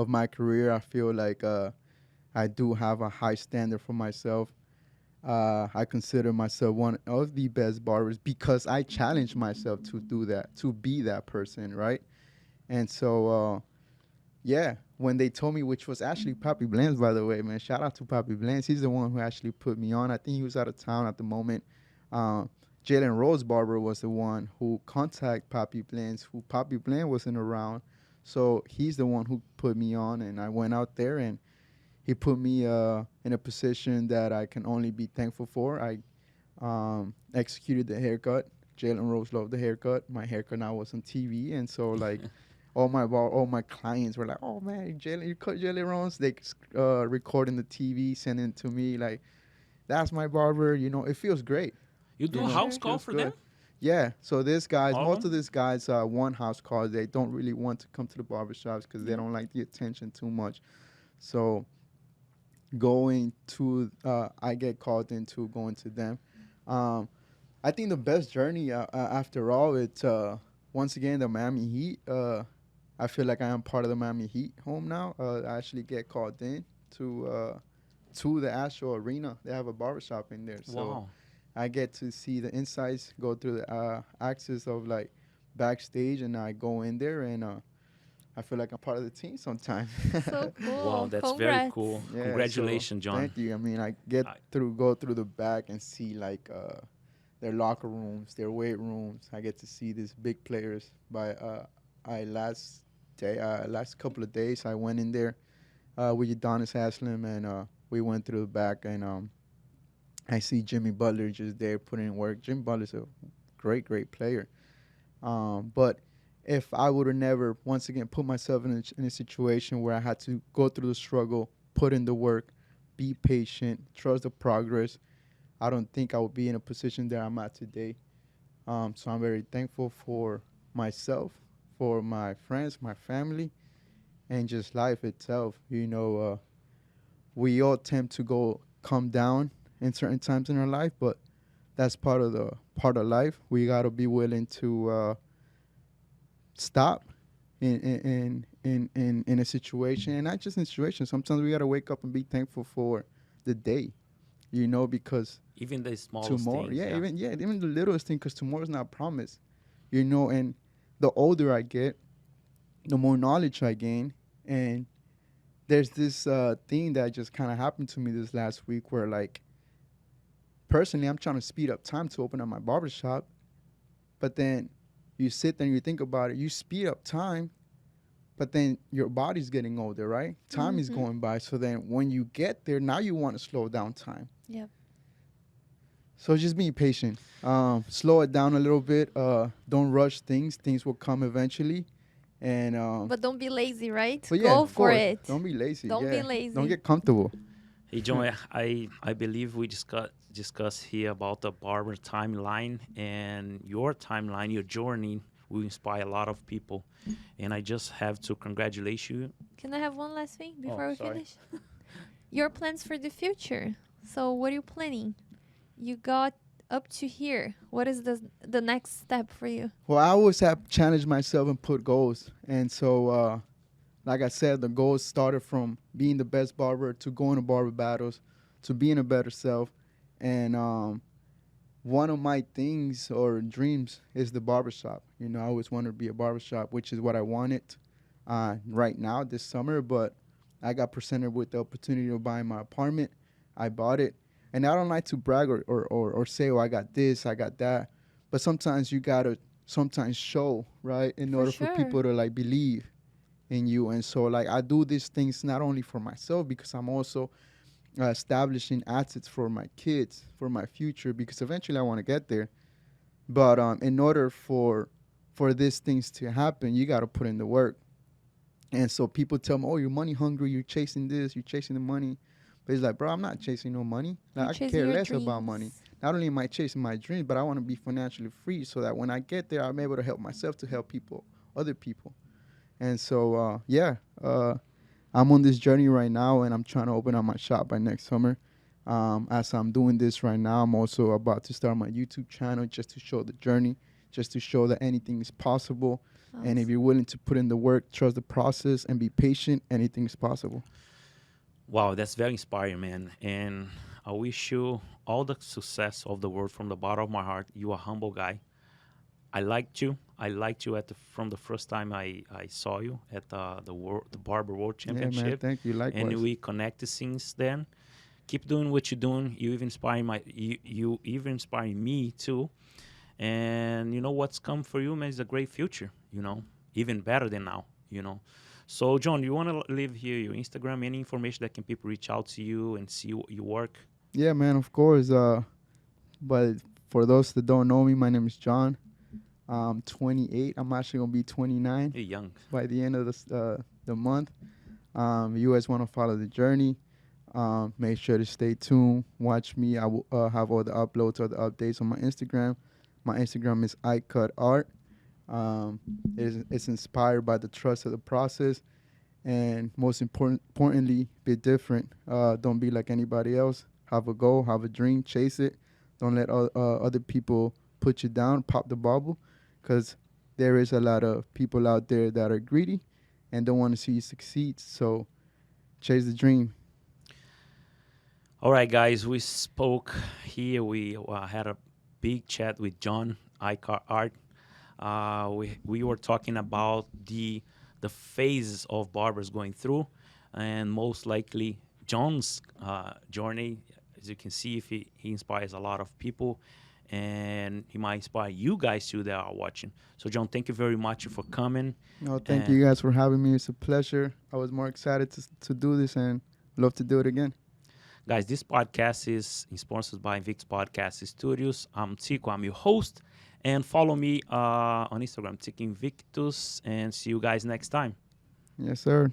my career, I feel like I do have a high standard for myself. I consider myself one of the best barbers because I challenge myself to do that, to be that person, right? And so, yeah, when they told me, which was actually Papi Blends, by the way, man, shout out to Papi Blends. He's the one who actually put me on. I think he was out of town at the moment. Jalen Rose Barber was the one who contacted Papi Blends, who Papi Blend wasn't around. So he's the one who put me on, and I went out there, and he put me in a position that I can only be thankful for. I executed the haircut. Jalen Rose loved the haircut. My haircut now was on TV, and so like all my clients were like, "Oh man, Jalen, you cut Jalen Rose." They recording the TV, sending it to me like, "That's my barber." You know, it feels great. You do You a know, house call feels for good. them? Yeah, so these guys, All of most them? of these guys want house calls. They don't really want to come to the barbershops because they don't like the attention too much. So going to, I get called into going to them. Um, I think the best journey, after all, it's once again the Miami Heat. I feel like I am part of the Miami Heat home now. I actually get called in to the actual arena. They have a barbershop in there, so Wow. I get to see the insides, go through the access of like backstage, and I go in there, and I feel like I'm part of the team sometimes. So cool. Wow, that's very Congrats. cool. Yeah, Congratulations, so John. thank you. I mean, I I- go through the back and see like their locker rooms, their weight rooms. I get to see these big players. Last couple of days, I went in there with Udonis Haslem, and we went through the back, and I see Jimmy Butler just there putting in work. Jimmy Butler's a great player. But if I would have never, once again, put myself in a situation where I had to go through the struggle, put in the work, be patient, trust the progress, I don't think I would be in a position that I'm at today. So I'm very thankful for myself, for my friends, my family, and just life itself. We all tend to go come down in certain times in our life, but that's part of life. We gotta be willing to stop in a situation, and not just in a situation. Sometimes we gotta wake up and be thankful for the day, because Even the smallest tomorrow, things, yeah. even the littlest thing, because tomorrow's not promised, and the older I get, the more knowledge I gain, and there's this thing that just kind of happened to me this last week where, like, personally, I'm trying to speed up time to open up my barbershop, but then you sit there and you think about it, you speed up time, but then your body's getting older, right? Time is going by. So then when you get there, now you want to slow down time. Yep. So just being patient. Slow it down a little bit. Don't rush things. Things will come eventually. And But don't be lazy, right? but yeah, Go of for course, it. don't be lazy. Don't be Yeah. lazy. Don't get comfortable. Hey, John, I believe we discuss here about the barber timeline, and your timeline, your journey will inspire a lot of people. And I just have to congratulate you. Can I have one last thing before we sorry. finish? Your plans for the future. So what are you planning? You got up to here. What is the next step for you? Well, I always have challenged myself and put goals. And so, like I said, the goals started from being the best barber to going to barber battles to being a better self. And one of my things or dreams is the barbershop. I always wanted to be a barbershop, which is what I wanted right now this summer. But I got presented with the opportunity of buying my apartment. I bought it. And I don't like to brag or say, oh, I got this, I got that. But sometimes you got to sometimes show, right, in For order sure. for people to, like, believe in you. And so, like, I do these things not only for myself, because I'm also establishing assets for my kids, for my future, because eventually I want to get there. But in order for these things to happen, you got to put in the work. And so people tell me, oh, you're money hungry, you're chasing this, you're chasing the money. But it's like, bro, I'm not chasing no money. You're Like, I chasing care your less about money. dreams. Not only am I chasing my dreams, but I want to be financially free so that when I get there, I'm able to help myself to help people, other people. And so, I'm on this journey right now, and I'm trying to open up my shop by next summer. As I'm doing this right now, I'm also about to start my YouTube channel just to show the journey, just to show that anything is possible. And if you're willing to put in the work, trust the process, and be patient, anything is possible. Wow, that's very inspiring, man. And I wish you all the success of the world from the bottom of my heart. You are a humble guy. I liked you. I liked you from the first time I saw you at the Barber World Championship. Yeah, man. Thank you. Likewise. And we connected since then. Keep doing what you're doing. You even you even inspire me too. And you know what's come for you, man, is a great future. Even better than now. So, John, you want to leave here your Instagram, any information that can people reach out to you and see your work? Yeah, man, of course. But for those that don't know me, my name is John. I'm 28. I'm actually going to be 29 You're young. by the end of the month. You guys want to follow the journey, make sure to stay tuned. Watch me. I will have all the uploads or the updates on my Instagram. My Instagram is ICUTART. It's inspired by the trust of the process, and most importantly, be different. Don't be like anybody else. Have a goal, have a dream, chase it. Don't let other people put you down, pop the bubble, because there is a lot of people out there that are greedy and don't want to see you succeed. So chase the dream. All right, guys, we spoke here. We had a big chat with John ICUTART. We were talking about the phases of barbers going through, and most likely John's journey. As you can see, if he inspires a lot of people, and he might inspire you guys too that are watching. So, John, thank you very much for coming. No, thank you guys for having me. It's a pleasure. I was more excited to do this and love to do it again. Guys, this podcast is sponsored by Invictus Podcast Studios. I'm Tico. I'm your host. And follow me on Instagram, Tico Invictus. And see you guys next time. Yes, sir.